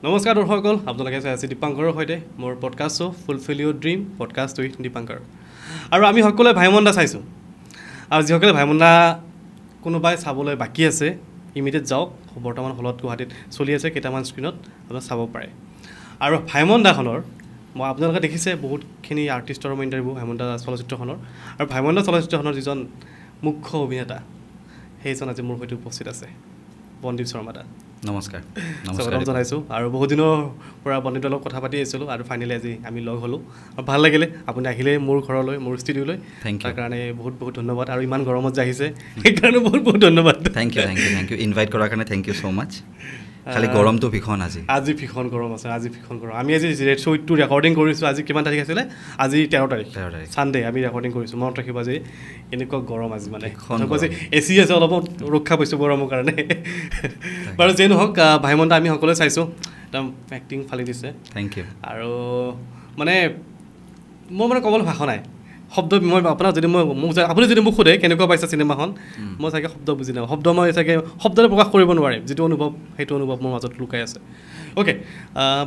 নমস্কাৰ দৰ্শকসকল, আপোনালোকে চাই আছে দীপাংকৰৰ সৈতে মোৰ podcast show' fulfil Euro dream podcast with Dipankar. আৰু আমি সকলোৱে ভাইমন্দা চাইছোঁ। আৰু যিসকলে ভাইমন্দা কোনোবাই চাবলৈ বাকী আছে, ইমিডিয়েট যাওক। বৰ্তমান হলত গুৱাহাটীত চলি আছে, কেইটামান স্ক্ৰীণত আপোনালোকে চাব পাৰে। আৰু ভাইমন্দাখনৰ মই আপোনালোকে দেখিছে বহুতখিনি আৰ্টিষ্টৰ ইণ্টাৰভিউ ভাইমন্দা চলচ্চিত্ৰখনৰ। আৰু ভাইমন্দা চলচ্চিত্ৰখনৰ যিজন মুখ্য অভিনেতা সেইজন আজি মোৰ সৈতে উপস্থিত আছে, বন্দীপ শৰ্মা দা। নমস্কাৰ জনাইছোঁ। আৰু বহুত দিনৰ পৰা বন্দীপৰ লগত কথা পাতি আছিলোঁ আৰু ফাইনেলি আজি আমি লগ হ'লোঁ। আৰু ভাল লাগিলে আপুনি আহিলে মোৰ ঘৰলৈ, মোৰ ষ্টুডিঅ'লৈ। তাৰ কাৰণে বহুত বহুত ধন্যবাদ। আৰু ইমান গৰমত যে আহিছে সেইকাৰণে বহুত বহুত ধন্যবাদ। থেংক ইউ ইনভাইট কৰাৰ কাৰণে থেংক ইউ ছ' মাছ। খালি গৰমটো ভীষণ আজি ভীষণ গৰম আছে, ভীষণ গৰম। আমি আজি শ্ব'টো ৰেকৰ্ডিং কৰিছোঁ। আজি কিমান তাৰিখ আছিলে? আজি 13 তাৰিখ ছানডে আমি ৰেকৰ্ডিং কৰিছোঁ। মনত ৰাখিব আজি এনেকুৱা গৰম আজি মানে এচি আছে, অলপমান ৰক্ষা পাইছোঁ গৰমৰ কাৰণে। বাৰু যিয়ে নহওক, ভাইমন্দা আমি সকলোৱে চাইছোঁ, একদম এক্টিং ফালি দিছে। Thank you. আৰু মানে মোৰ মানে ক'বলৈ ভাষা নাই, শব্দ মই আপোনাক যদি আপুনি যদি মোক সোধে কেনেকুৱা পাইছে চিনেমাখন, মই চাগে শব্দ বুজি নাপাওঁ। মই চাগে শব্দৰে প্ৰকাশ কৰিব নোৱাৰিম। যিটো অনুভৱ সেইটো অনুভৱ মোৰ মাজত লুকাই আছে। অ'কে,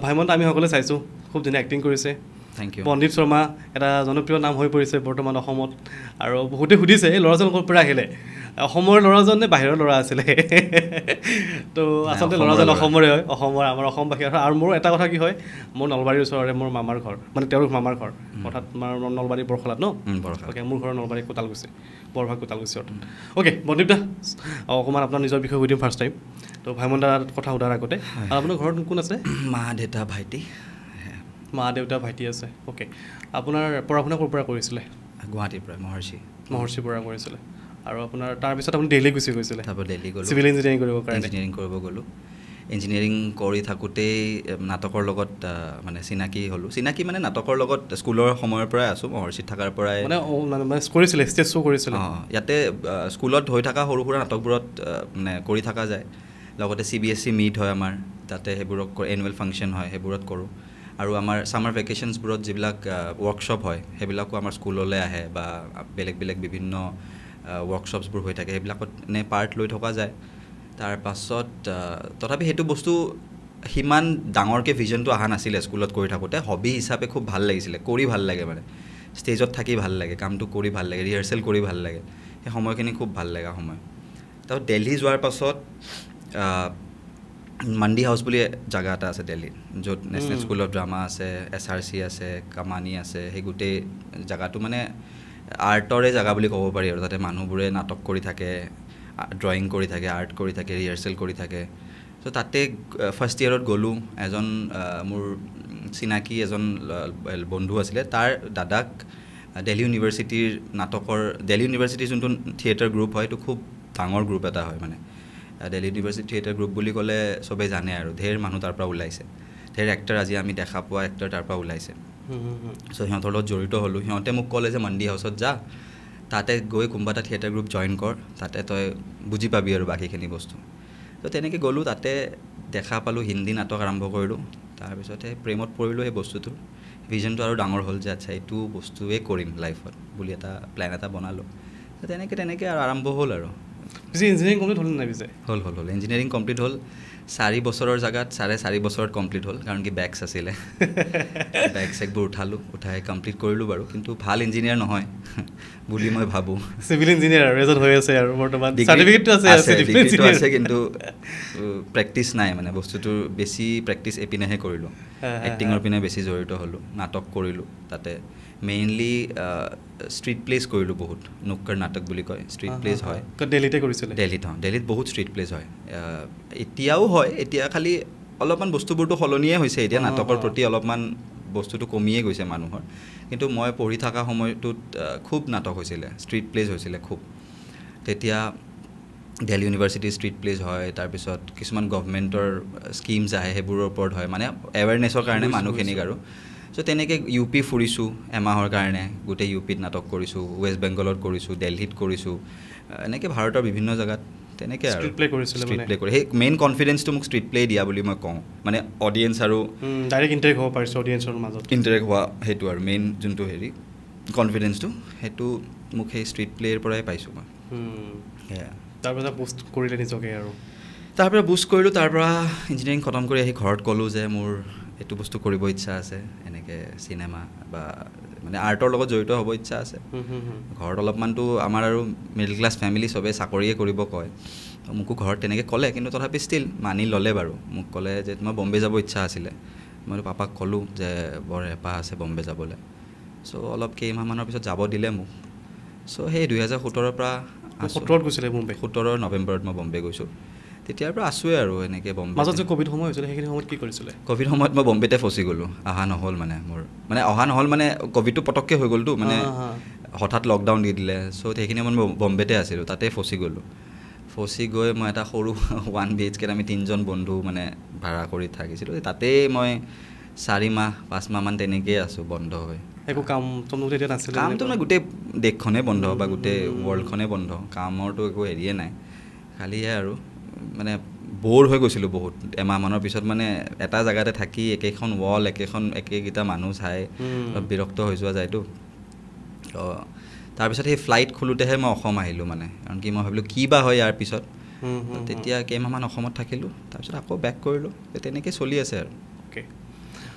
ভাইমন্দা আমি সকলোৱে চাইছোঁ, খুব ধুনীয়া এক্টিং কৰিছে। Thank U. বন্দীপ শৰ্মা এটা জনপ্ৰিয় নাম হৈ পৰিছে বৰ্তমান অসমত। আৰু বহুতে সুধিছে এই ল'ৰাজন ক'ৰ পৰা আহিলে, অসমৰ ল'ৰাজন নে বাহিৰৰ ল'ৰা আছিলে? তো আচলতে ল'ৰাজন অসমৰে হয়, আমাৰ অসমবাসী। আৰু মোৰ এটা কথা কি হয়, মোৰ নলবাৰীৰ ওচৰৰে মোৰ মামাৰ ঘৰ, মানে তেওঁৰ মামাৰ ঘৰ, অৰ্থাৎ আমাৰ নলবাৰী বৰখলাত ন। অ'কে, মোৰ ঘৰ নলবাৰী কোটালকুছি, বৰভাগ কোটালকুছি অৰ্থাৎ। অ'কে, বন্দীপ দা অকণমান আপোনাৰ নিজৰ বিষয়ে সুধিম ফাৰ্ষ্ট টাইম। তো ভাইমন্দাৰ কথা সোধাৰ আগতে আপোনাৰ ঘৰত কোন আছে? মা দেউতা ভাইটি। মা দেউতা ভাইটি আছে। অ'কে, আপোনাৰ পঢ়া শুনা ক'ৰ পৰা কৰিছিলে? গুৱাহাটীৰ পৰা মহৰ্ষিৰ পৰা কৰিছিলে। আৰু আপোনাৰ তাৰপিছত আপুনি দিল্লী গুচি গৈছিলে? তাৰপৰা দিল্লী গ'লোঁ, চিভিল ইঞ্জিনিয়াৰিং কৰিব গ'লোঁ। ইঞ্জিনিয়াৰিং কৰি থাকোঁতেই নাটকৰ লগত মানে চিনাকি হ'লোঁ। চিনাকি মানে নাটকৰ লগত স্কুলৰ সময়ৰ পৰাই আছোঁ, মহৰ্ষিত থকাৰ পৰাই মানে কৰিছিলে, ষ্টেজ শ্ব' কৰিছিলে। ইয়াতে স্কুলত হৈ থকা সৰু সুৰা নাটকবোৰত মানে কৰি থকা যায়। লগতে CBSE মিট হয় আমাৰ, তাতে সেইবোৰক এনুৱেল ফাংচন হয়, সেইবোৰত কৰোঁ। আৰু আমাৰ ছামাৰ ভেকেশ্যনছবোৰত যিবিলাক ৱৰ্কশ্বপ হয় সেইবিলাকো আমাৰ স্কুললৈ আহে, বা বেলেগ বেলেগ বিভিন্ন ৱৰ্কশ্বপছবোৰ হৈ থাকে, সেইবিলাকত এনে পাৰ্ট লৈ থকা যায়। তাৰপাছত তথাপি সেইটো বস্তু সিমান ডাঙৰকৈ ভিজনটো অহা নাছিলে স্কুলত কৰি থাকোঁতে। হবি হিচাপে খুব ভাল লাগিছিলে, কৰি ভাল লাগে, মানে ষ্টেজত থাকি ভাল লাগে, কামটো কৰি ভাল লাগে, ৰিহাৰ্চেল কৰি ভাল লাগে, সেই সময়খিনি খুব ভাল লগা সময়। তাৰপিছত দিল্লী যোৱাৰ পাছত মাণ্ডি হাউচ বুলি জেগা এটা আছে দিল্লীত, য'ত নেশ্যনেল স্কুল অফ ড্ৰামা আছে, SRC আছে, কামানি আছে। সেই গোটেই জেগাটো মানে আৰ্টৰে জেগা বুলি ক'ব পাৰি। আৰু তাতে মানুহবোৰে নাটক কৰি থাকে, ড্ৰয়িং কৰি থাকে, আৰ্ট কৰি থাকে, ৰিহাৰ্চেল কৰি থাকে। ত' তাতে ফাৰ্ষ্ট ইয়েৰত গ'লোঁ। এজন মোৰ চিনাকি এজন বন্ধু আছিলে, তাৰ দাদাক দিল্লী ইউনিভাৰ্চিটিৰ দিল্লী ইউনিভাৰ্চিটিৰ যোনটো থিয়েটাৰ গ্ৰুপ হয়, এইটো খুব ডাঙৰ গ্ৰুপ এটা হয়। মানে দিল্লী ইউনিভাৰ্চিটি থিয়েটাৰ গ্ৰুপ বুলি ক'লে চবেই জানে, আৰু ঢেৰ মানুহ তাৰ পৰা ওলাইছে, ঢেৰ এক্টৰ আজি আমি দেখা পোৱা এক্টৰ তাৰ পৰা ওলাইছে। চ' সিহঁতৰ লগত জড়িত হ'লোঁ। সিহঁতে মোক ক'লে যে মাণ্ডি হাউচত যা, তাতে গৈ কোনোবা এটা থিয়েটাৰ গ্ৰুপ জইন কৰ, তাতে তই বুজি পাবি আৰু বাকীখিনি বস্তু। ত' তেনেকৈ গ'লোঁ, তাতে দেখা পালোঁ, হিন্দী নাটক আৰম্ভ কৰিলোঁ। তাৰপিছতে প্ৰেমত পৰিলোঁ সেই বস্তুটোৰ। ভিজনটো আৰু ডাঙৰ হ'ল যে আচ্ছা এইটো বস্তুৱেই কৰিম লাইফত বুলি এটা প্লেন এটা বনালোঁ। ত' তেনেকৈ আৰু আৰম্ভ হ'ল। আৰু ইঞ্জিনিয়াৰিং কমপ্লিট হ'ল নাই? পিছে হ'ল ইঞ্জিনিয়াৰিং কমপ্লিট হ'ল। 4 বছৰৰ জেগাত 4.5 বছৰত কমপ্লিট হ'ল, কাৰণ কি বেগছ আছিলে। বেগবোৰ উঠাই কমপ্লিট কৰিলোঁ বাৰু, কিন্তু ভাল ইঞ্জিনিয়াৰ নহয় বুলি মই ভাবোঁ। চিভিল ইঞ্জিনিয়াৰ এজন হৈ আছে আৰু বৰ্তমান চাৰ্টিফিকেটটো আছে, কিন্তু প্ৰেক্টিচ নাই। মানে বস্তুটোৰ বেছি প্ৰেক্টিচ এপিনেহে কৰিলোঁ, এক্টিঙৰ পিনে বেছি জড়িত হ'লোঁ, নাটক কৰিলোঁ। তাতে মেইনলি ষ্ট্ৰীট প্লেচ কৰিলোঁ বহুত, নুক্কড় নাটক বুলি কয়, ষ্ট্ৰীট প্লেচ হয়। দিল্লীতে কৰিছিলে? দিল্লীত বহুত ষ্ট্ৰীট প্লেচ হয়, এতিয়াও হয়। এতিয়া খালি অলপমান বস্তুবোৰতো সলনিয়ে হৈছে, এতিয়া নাটকৰ প্ৰতি অলপমান বস্তুটো কমিয়ে গৈছে মানুহৰ। কিন্তু মই পঢ়ি থকা সময়টোত খুব নাটক হৈছিলে, ষ্ট্ৰীট প্লেচ হৈছিলে খুব। তেতিয়া দিল্লী ইউনিভাৰ্চিটিৰ ষ্ট্ৰীট প্লেচ হয়, তাৰপিছত কিছুমান গভমেণ্টৰ স্কিমছ আহে, সেইবোৰৰ ওপৰত হয়, মানে এৱেৰনেছৰ কাৰণে মানুহখিনিক। আৰু চ' তেনেকৈ UP ফুৰিছোঁ এমাহৰ কাৰণে, গোটেই UPত নাটক কৰিছোঁ, ৱেষ্ট বেংগলত কৰিছোঁ, দিল্লীত কৰিছোঁ, এনেকৈ ভাৰতৰ বিভিন্ন জেগাত তেনেকৈ আৰু ষ্ট্ৰীট প্লে কৰি। সেই মেইন কনফিডেঞ্চটো মোক ষ্ট্ৰীট প্লে দিয়া বুলি মই কওঁ, মানে অডিয়েঞ্চ আৰু ডাইৰেক্ট ইণ্টাৰেক্ট হ'ব পাৰিছোঁ অডিয়েঞ্চৰ মাজত, ইণ্টাৰেক্ট হোৱা, সেইটো আৰু মেইন যোনটো কনফিডেঞ্চটো, সেইটো মোক সেই ষ্ট্ৰীট প্লেৰ পৰাই পাইছোঁ মই। তাৰপিছত পোষ্ট কৰিলে নিজকে আৰু তাৰপৰা বুষ্ট কৰিলোঁ, তাৰপৰা ইঞ্জিনিয়াৰিং খতম কৰি আহি ঘৰত ক'লোঁ যে মোৰ এইটো বস্তু কৰিব ইচ্ছা আছে, এনেকৈ চিনেমা বা মানে আৰ্টৰ লগত জড়িত হ'ব ইচ্ছা আছে। ঘৰত অলপমানতো আমাৰ আৰু মিডল ক্লাছ ফেমিলি চবেই চাকৰিয়ে কৰিব কয়, মোকো ঘৰত তেনেকৈ ক'লে, কিন্তু তথাপি ষ্টিল মানি ল'লে বাৰু। মোক ক'লে যে তোমাৰ বম্বে যাব ইচ্ছা আছিলে। মই পাপাক ক'লোঁ যে বৰ হেঁপাহ আছে বম্বে যাবলৈ। চ' অলপ কেইমাহমানৰ পিছত যাব দিলে মোক। চ' সেই 2017 পৰা 17 গৈছিলে বম্বে? 17 নৱেম্বৰত মই বম্বে গৈছোঁ। তেতিয়াৰ পৰা আছোঁৱে আৰু এনেকৈ বম্বে। মাজত যে ক'ভিড সময় হৈছিলে সেইখিনি সময়ত কি কৰিছিলে? ক'ভিড সময়ত মই বম্বেতে ফচি গ'লোঁ, অহা নহ'ল মানে মোৰ। মানে অহা নহ'ল মানে ক'ভিডটো পটককৈ হৈ গ'লতো, মানে হঠাৎ লকডাউন দি দিলে। চ' সেইখিনি সময়ত মই বম্বেতে আছিলোঁ, তাতে ফচি গ'লোঁ। ফচি গৈ মই এটা সৰু 1 BHK আমি 3জন বন্ধু মানে ভাড়া কৰি থাকিছিলোঁ। তাতেই মই 4 মাহ 5 মাহমান তেনেকৈয়ে আছোঁ বন্ধ হৈ। একো কাম তেতিয়া নাছিলে? কামটো মানে গোটেই দেশখনেই বন্ধ বা গোটেই ৱৰ্ল্ডখনেই বন্ধ, কামৰতো একো হেৰিয়ে নাই। খালি আৰু মানে ব'ৰ হৈ গৈছিলোঁ বহুত। এমাহমানৰ পিছত মানে এটা জেগাতে থাকি একেখন ৱাল একেকেইটা মানুহ চাই বিৰক্ত হৈ যোৱা যায়তো। তাৰপিছত সেই ফ্লাইট খোলোঁতেহে মই অসম আহিলোঁ মানে, কাৰণ কি মই ভাবিলোঁ কি বা হয় ইয়াৰ পিছত। তেতিয়া কেইমাহমান অসমত থাকিলোঁ, তাৰপিছত আকৌ বেক কৰিলোঁ। তেনেকৈ চলি আছে আৰু।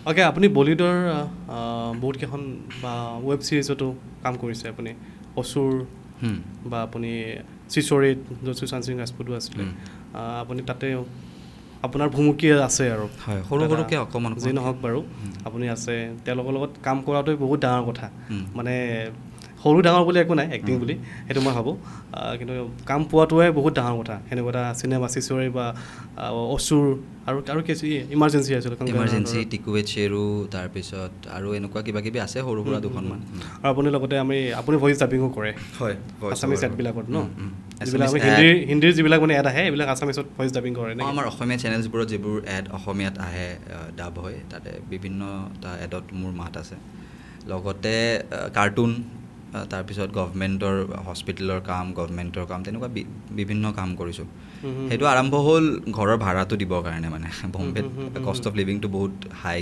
অ'কে, আপুনি বলিউডৰ বহুতকেইখন বা ৱেব ছিৰিজতো কাম কৰিছে আপুনি, অসুৰ বা আপুনি চিচৰিত য'ত সুশান্ত সিং ৰাজপুতো আছিলে, আপুনি তাতে আপোনাৰ ভুমুকি আছে আৰু। হয়, সৰু সৰুকৈ অকণমান যি নহওক বাৰু আপুনি আছে। তেওঁলোকৰ লগত কাম কৰাটোৱে বহুত ডাঙৰ কথা। মানে সৰু ডাঙৰ বুলি একো নাই, এক্টিং বুলি সেইটো মই ভাবোঁ, কিন্তু কাম পোৱাটোৱে বহুত ডাঙৰ কথা। সেনেকুৱা এটা চিনেমা চিচৰি বা অসুৰ আৰু কি ইমাৰ্জেঞ্চি আছিলে, ইমাৰ্জেঞ্চি, টিকুৱে চেৰু, তাৰপিছত আৰু এনেকুৱা কিবা কিবি আছে সৰু সুৰা দুখনমান। আৰু আপুনি লগতে আপুনি ভইচ ডাবিঙো কৰে? হয়, আছামিজ এডবিলাকত ন? যিবিলাক হিন্দীৰ যিবিলাক মানে এড আহে এইবিলাক আছামিজত ভইচ ডাবিং কৰে নে? আমাৰ অসমীয়া চেনেলছবোৰত যিবোৰ এড অসমীয়াত আহে ডাব হয়, তাতে বিভিন্নটা এডত মোৰ মাত আছে। লগতে কাৰ্টুন, তাৰপিছত গভমেণ্টৰ হস্পিটেলৰ কাম, গভমেণ্টৰ কাম, তেনেকুৱা বিভিন্ন কাম কৰিছোঁ। সেইটো আৰম্ভ হ'ল ঘৰৰ ভাড়াটো দিবৰ কাৰণে। মানে বম্বেত কষ্ট অফ লিভিংটো বহুত হাই,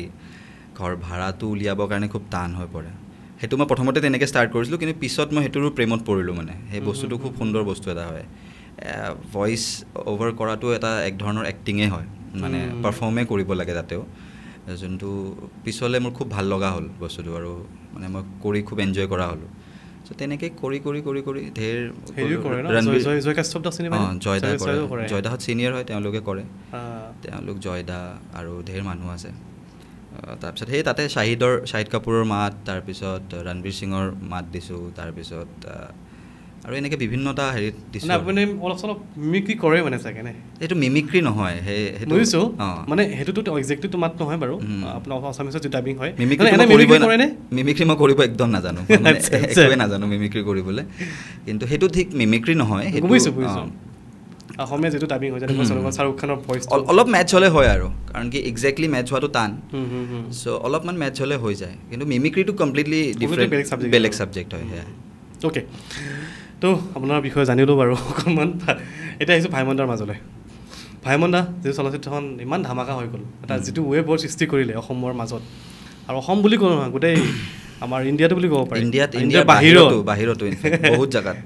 ঘৰ ভাড়াটো উলিয়াবৰ কাৰণে খুব টান হৈ পৰে। সেইটো মই প্ৰথমতে তেনেকৈ ষ্টাৰ্ট কৰিছিলোঁ, কিন্তু পিছত মই সেইটোৰো প্ৰেমত পৰিলোঁ। মানে সেই বস্তুটো খুব সুন্দৰ বস্তু এটা হয়। ভইচ অভাৰ কৰাটো এটা এক ধৰণৰ এক্টিঙেই হয়, মানে পাৰফৰ্মেই কৰিব লাগে তাতেও, যোনটো পিছলৈ মোৰ খুব ভাল লগা হ'ল বস্তুটো, আৰু মানে মই কৰি খুব এনজয় কৰা হ'লোঁ। চ' তেনেকৈ কৰি ঢেৰ জয়দাহঁত ছিনিয়ৰ হয়, তেওঁলোকে কৰে, তেওঁলোক জয়দা আৰু ঢেৰ মানুহ আছে। তাৰপিছত সেই তাতে শাহিদ কাপুৰৰ মাত, তাৰপিছত ৰণবীৰ সিঙৰ মাত দিছোঁ, তাৰপিছত আৰু এনেকৈ বিভিন্নটা হেৰিত দিছোঁ। আপুনি অলপ চলপ মিমিক্ৰি কৰে মানে চাগে নে? এইটো মিমিক্ৰি নহয়, সেইটো বুজিছোঁ, মানে সেইটোতো একজেক্টলি মাত নহয় বাৰু, আপোনাৰ আছামিজত যি ডাবিং হয়। মিমিক্ৰি মই কৰিব একদম নাজানো, একোৱে নাজানো মিমিক্ৰি কৰিবলৈ, কিন্তু সেইটো ঠিক মিমিক্ৰি নহয়। বুজিছোঁ, অসমীয়া যিটো ডাবিং হয়, যেনেকৈ শ্বাহৰুখ খানৰ ভইচ অলপ মেটচ হ'লে হয় আৰু, কাৰণ কি একজেক্টলি মেটচ হোৱাটো টান। চ' অলপমান মেটচ হ'লে হৈ যায়, কিন্তু মিমিক্ৰিটো কমপ্লিটলি ডিফাৰেণ্ট, বেলেগ ছাবজেক্ট হয়। সেয়া। অ'কে, তো আপোনাৰ বিষয়ে জানিলোঁ বাৰু অকণমান। এতিয়া আহিছোঁ ভাইমন দাৰ মাজলৈ। ভাইমন দা যিটো চলচ্চিত্ৰখন ইমান ধামাকা হৈ গ'ল, এটা যিটো ৱেবৰ সৃষ্টি কৰিলে অসমৰ মাজত, আৰু অসম বুলি ক'ব নহয়, গোটেই আমাৰ ইণ্ডিয়াটো বুলি ক'ব পাৰি, ইণ্ডিয়াৰ বাহিৰতো বহুত জেগাত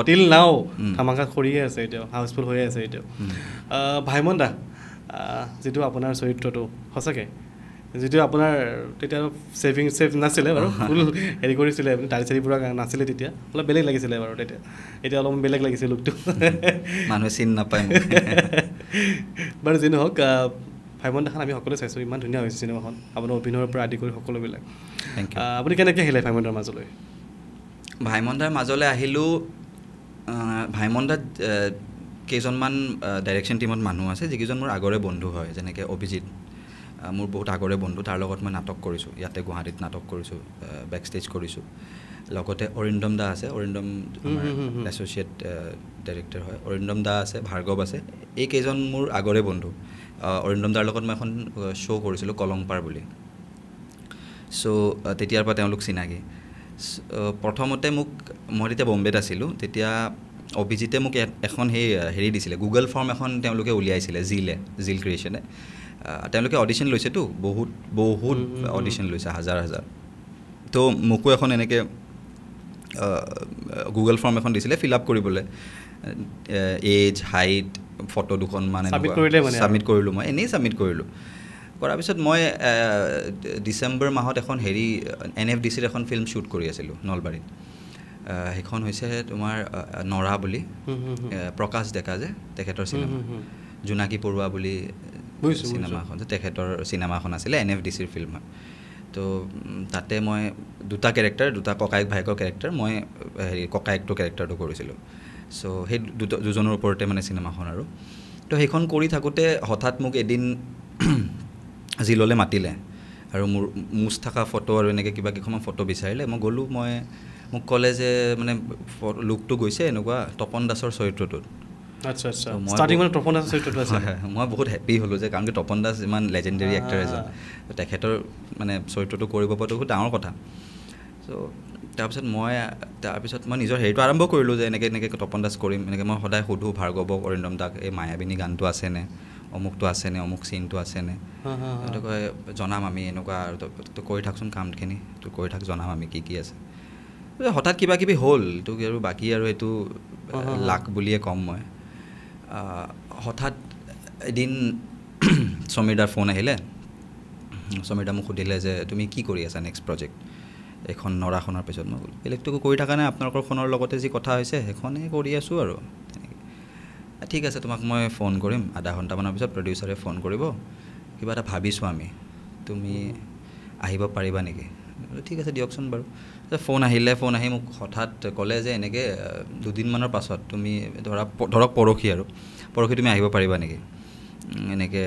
টিল নাও ধামাকা কৰিয়ে আছে, এতিয়াও হাউচফুল হৈয়ে আছে এতিয়াও। ভাইমন দা, যিটো আপোনাৰ চৰিত্ৰটো সঁচাকৈ, যিটো আপোনাৰ তেতিয়া ছেভ নাছিলে বাৰু, ফুল হেৰি কৰিছিলে, আপুনি দাড়ি চাৰি পুৰা নাছিলে তেতিয়া, অলপ বেলেগ লাগিছিলে বাৰু তেতিয়া, এতিয়া অলপ বেলেগ লাগিছে লুকটো, মানুহে চিন নাপায় বাৰু। যি নহওক, ভাইমন দাখন আমি সকলোৱে চাইছোঁ, ইমান ধুনীয়া হৈছে চিনেমাখন, আপোনাৰ অভিনয়ৰ পৰা আদি কৰি সকলোবিলাক। আপুনি কেনেকৈ আহিলে ভাইমন দাৰ মাজলৈ? ভাইমন দাৰ মাজলৈ আহিলোঁ, ভাইমন দাত কেইজনমান ডাইৰেকশ্যন টীমত মানুহ আছে যিকেইজন মোৰ আগৰে বন্ধু হয়, যেনেকৈ অভিজিত মোৰ বহুত আগৰে বন্ধু, তাৰ লগত মই নাটক কৰিছোঁ, ইয়াতে গুৱাহাটীত নাটক কৰিছোঁ, বেক ষ্টেজ কৰিছোঁ। লগতে অৰিন্দম দা আছে, অৰিন্দম আমাৰ এছ'চিয়েট ডাইৰেক্টৰ হয়, অৰিন্দম দা আছে, ভাৰ্গৱ আছে, এইকেইজন মোৰ আগৰে বন্ধু। অৰিন্দম দাৰ লগত মই এখন শ্ব' কৰিছিলোঁ কলংপাৰ বুলি, চ' তেতিয়াৰ পৰা তেওঁলোক চিনাকি। প্ৰথমতে মই তেতিয়া বম্বেত আছিলোঁ, তেতিয়া অভিজিতে মোক এখন হেৰি দিছিলে, গুগল ফৰ্ম এখন তেওঁলোকে উলিয়াইছিলে, জিল ক্ৰিয়েশ্যনে। তেওঁলোকে অডিশ্যন লৈছেতো, বহুত অডিশ্যন লৈছে, হাজাৰ। তো মোকো এখন এনেকৈ গুগল ফৰ্ম এখন দিছিলে ফিল আপ কৰিবলৈ, এজ, হাইট, ফটো দুখন মানে ছাবমিট কৰিলোঁ মই এনেই ছাবমিট কৰিলোঁ কৰাৰ পিছত মই ডিচেম্বৰ মাহত এখন NFDCৰ এখন ফিল্ম শ্বুট কৰি আছিলোঁ নলবাৰীত সেইখন হৈছে তোমাৰ নৰা বুলি প্ৰকাশ ডেকা যে তেখেতৰ চিনেমা জোনাকী পৰুৱা বুলি চিনেমাখন যে তেখেতৰ চিনেমাখন আছিলে NFDCৰ ফিল্ম হয় তো তাতে মই দুটা ককায়েক ভায়েকৰ কেৰেক্টাৰ মই ককায়েকটোৰ কেৰেক্টাৰটো কৰিছিলোঁ চ' সেই দুজনৰ ওপৰতে মানে চিনেমাখন আৰু তো সেইখন কৰি থাকোঁতে হঠাৎ মোক এদিন জিললৈ মাতিলে আৰু মোৰ মুজ থকা ফটো আৰু এনেকৈ কিবা কেইখনমান ফটো বিচাৰিলে মই গ'লোঁ মোক ক'লে যে মানে লুকটো গৈছে এনেকুৱা তপন দাসৰ চৰিত্ৰটোত মই বহুত হেপ্পী হ'লোঁ যে কাৰণ কি তপন দাস ইমান লেজেণ্ডেৰী এক্টৰ এজন তেখেতৰ মানে চৰিত্ৰটো কৰিব পৰাটো বহুত ডাঙৰ কথা চ' তাৰপিছত মই নিজৰ হেৰিটো আৰম্ভ কৰিলোঁ যে এনেকৈ তপন দাস কৰিম এনেকৈ মই সদায় সুধোঁ ভাৰ্গৱক অৰিন্দম দাক এই মায়াবিনী গানটো আছেনে অমুকটো আছেনে অমুক চিনটো আছেনে সেইটো কয় জনাম আমি এনেকুৱা আৰু তই কৰি থাকচোন কামখিনি তই কৰি থাক জনাম আমি কি আছে হঠাৎ কিবা কিবি হ'ল তো আৰু বাকী আৰু এইটো লাক বুলিয়ে ক'ম মই হঠাৎ এদিন সমীৰদাৰ ফোন আহিলে সমীৰদা মোক সুধিলে যে তুমি কি কৰি আছা নেক্সট প্ৰজেক্ট এইখন নৰাখনৰ পিছত মই ক'লোঁ বেলেগটোকো কৰি থকা নাই আপোনালোকৰ ফোনৰ লগতে যি কথা হৈছে সেইখনেই কৰি আছোঁ আৰু তেনেকৈ ঠিক আছে তোমাক মই ফোন কৰিম আধা ঘণ্টামানৰ পিছত প্ৰডিউচাৰে ফোন কৰিব কিবা এটা ভাবিছোঁ আমি তুমি আহিব পাৰিবা নেকি ঠিক আছে দিয়কচোন বাৰু ফোন আহি মোক হঠাৎ ক'লে যে এনেকৈ দুদিনমানৰ পাছত তুমি ধৰক পৰহি তুমি আহিব পাৰিবা নেকি এনেকৈ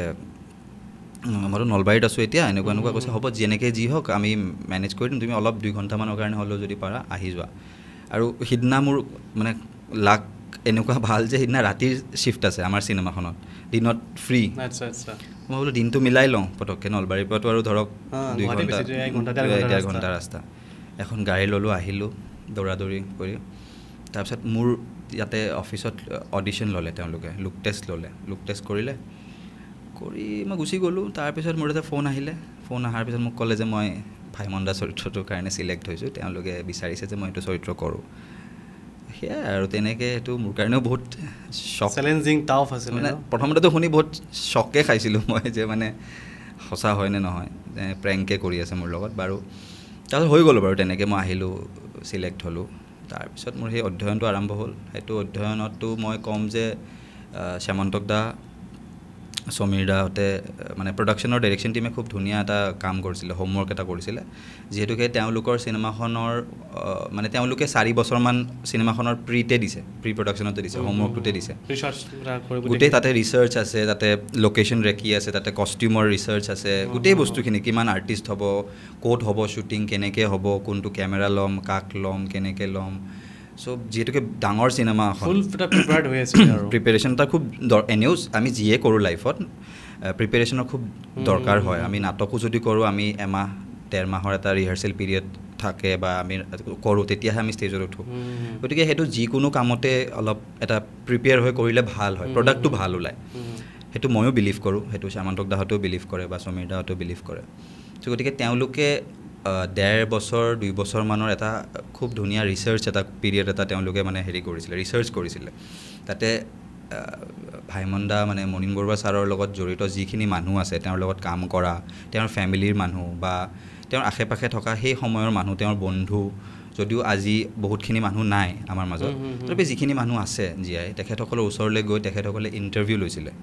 মইতো নলবাৰীত আছোঁ এতিয়া এনেকুৱা কৈছে হ'ব যেনেকৈ যি হওক আমি মেনেজ কৰি দিম তুমি অলপ 2 ঘণ্টামানৰ কাৰণে হ'লেও যদি পাৰা আহি যোৱা আৰু সিদিনা মোৰ মানে লাক এনেকুৱা ভাল যে সিদিনা ৰাতিৰ শ্বিফ্ট আছে আমাৰ চিনেমাখনত দিনত ফ্ৰী মই বোলো দিনটো মিলাই লওঁ পটককৈ নলবাৰীৰ পৰাতো আৰু ধৰক 2 ঘণ্টা 1.5 ঘণ্টা ৰাস্তা এখন গাড়ী ল'লোঁ আহিলোঁ দৌৰাদৌৰি কৰি তাৰপিছত মোৰ ইয়াতে অফিচত অডিশ্যন ল'লে তেওঁলোকে লুক টেষ্ট কৰিলে কৰি মই গুচি গ'লোঁ তাৰপিছত মোৰ এটা ফোন অহাৰ পিছত মোক ক'লে যে মই ভাইমন দা চৰিত্ৰটোৰ কাৰণে চিলেক্ট হৈছোঁ তেওঁলোকে বিচাৰিছে যে মই এইটো চৰিত্ৰ কৰোঁ সেয়াই আৰু তেনেকৈ সেইটো মোৰ কাৰণেও বহুত শ্বক চেলেঞ্জিং টাফ আছিল মানে প্ৰথমতেতো শুনি বহুত শ্বকে খাইছিলোঁ মই যে মানে সঁচা হয় নে নহয় প্ৰেংকে কৰি আছে মোৰ লগত বাৰু তাৰপিছত হৈ গ'লোঁ বাৰু তেনেকৈ মই আহিলোঁ চিলেক্ট হ'লোঁ তাৰপিছত মোৰ সেই অধ্যয়নটো আৰম্ভ হ'ল সেইটো অধ্যয়নতো মই ক'ম যে শ্যামন্তক দা সমীৰ দাহঁতে মানে প্ৰডাকশ্যনৰ ডাইৰেকশ্যন টিমে খুব ধুনীয়া এটা কাম কৰিছিলে হোমৱৰ্ক এটা কৰিছিলে যিহেতুকে তেওঁলোকৰ চিনেমাখনৰ মানে তেওঁলোকে 4 বছৰমান চিনেমাখনৰ প্ৰি প্ৰডাকশ্যনতে দিছে হোমৱৰ্কটোতে দিছে গোটেই তাতে ৰিচাৰ্চ আছে তাতে লোকেশ্যন ৰেকি আছে তাতে কষ্টিউমৰ ৰিচাৰ্চ আছে গোটেই বস্তুখিনি কিমান আৰ্টিষ্ট হ'ব ক'ত হ'ব শ্বুটিং কেনেকৈ হ'ব কোনটো কেমেৰা ল'ম কাক ল'ম কেনেকৈ ল'ম চ' যিহেতুকে ডাঙৰ চিনেমা প্ৰিপেৰেশ্যন এটা খুব এনেও আমি যিয়ে কৰোঁ লাইফত প্ৰিপেৰেশ্যনৰ খুব দৰকাৰ হয় আমি নাটকো যদি কৰোঁ আমি 1-1.5 মাহৰ এটা ৰিহাৰ্চেল পিৰিয়ড থাকে বা আমি কৰোঁ তেতিয়াহে আমি ষ্টেজত উঠোঁ গতিকে সেইটো যিকোনো কামতে অলপ এটা প্ৰিপেয়াৰ হৈ কৰিলে ভাল হয় প্ৰডাক্টটো ভাল ওলায় সেইটো ময়ো বিলিভ কৰোঁ সেইটো শ্যামন্তক দাহঁতেও বিলিভ কৰে বা সমীৰ দাহঁতেও বিলিভ কৰে চ' গতিকে তেওঁলোকে 1.5 বছৰ 2 বছৰমানৰ এটা খুব ধুনীয়া ৰিচাৰ্চ এটা পিৰিয়ড এটা তেওঁলোকে মানে ৰিচাৰ্চ কৰিছিলে তাতে ভাইমন দা মানে মনিন বৰুৱা ছাৰৰ লগত জড়িত যিখিনি মানুহ আছে তেওঁৰ লগত কাম কৰা তেওঁৰ ফেমিলিৰ মানুহ বা তেওঁৰ আশে পাশে থকা সেই সময়ৰ মানুহ তেওঁৰ বন্ধু যদিও আজি বহুতখিনি মানুহ নাই আমাৰ মাজত তথাপি যিখিনি মানুহ আছে জীয়াই তেখেতসকলৰ ওচৰলৈ গৈ তেখেতসকলে ইণ্টাৰভিউ লৈছিলে